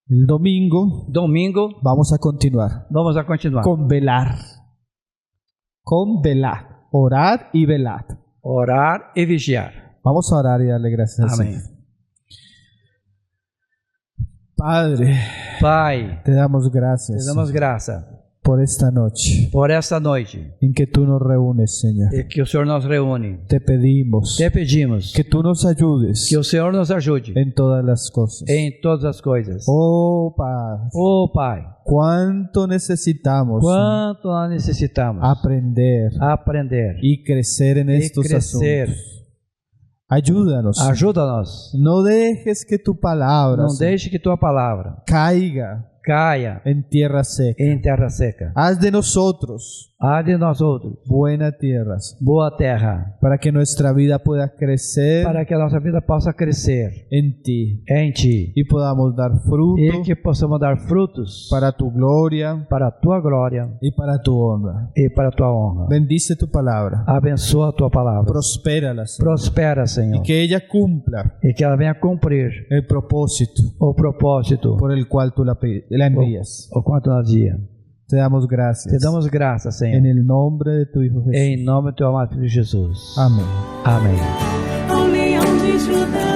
B: El domingo
C: Domingo,
B: vamos a continuar
C: vamos a continuar.
B: con velar. Con velar. Orad y velad.
C: Orar e vigiar.
B: Vamos a orar y darle gracias al
C: Amém.
B: Señor. Padre,
C: Pai,
B: te damos gracias
C: te damos graça
B: por esta noche
C: por esta noite
B: en que tú nos reúnes, Señor.
C: e que o Senhor nos reúne.
B: Te pedimos
C: Te pedimos
B: que tú nos ayudes
C: que o Senhor nos ajude
B: en todas las cosas.
C: em todas as coisas.
B: Oh, Padre,
C: Oh, Pai,
B: cuánto necesitamos
C: quanto nós necessitamos
B: aprender
C: aprender
B: y crecer en
C: e
B: estos
C: crescer.
B: asuntos. Ayúdanos.
C: Ajuda-nos.
B: No dejes que tu palabra
C: Não deixe que tua palavra
B: caiga
C: caia
B: en tierra seca.
C: em terra seca.
B: Haz de nosotros
C: Há de nós outros
B: buena tierra
C: boa terra,
B: para que nuestra vida pueda crecer
C: para que a nossa vida possa crescer
B: en ti
C: em Ti
B: y podamos dar fruto
C: e que possamos dar frutos
B: para tu gloria
C: para a Tua glória
B: y para tu honra.
C: e para a Tua honra.
B: Bendice tu palabra,
C: Abençoa a Tua palavra.
B: prospérala, Señor,
C: Prospera, Senhor,
B: y que ella cumpla
C: e que ela venha cumprir
B: el propósito
C: o propósito
B: por el cual tú la envías.
C: o quanto nós dia.
B: Te damos gracias
C: Te damos graça, Senhor,
B: en el nombre de tu Hijo Jesús.
C: em nome do Teu amado Filho Jesus.
B: Amén.
C: Amém.
A: Ao leão de Judá.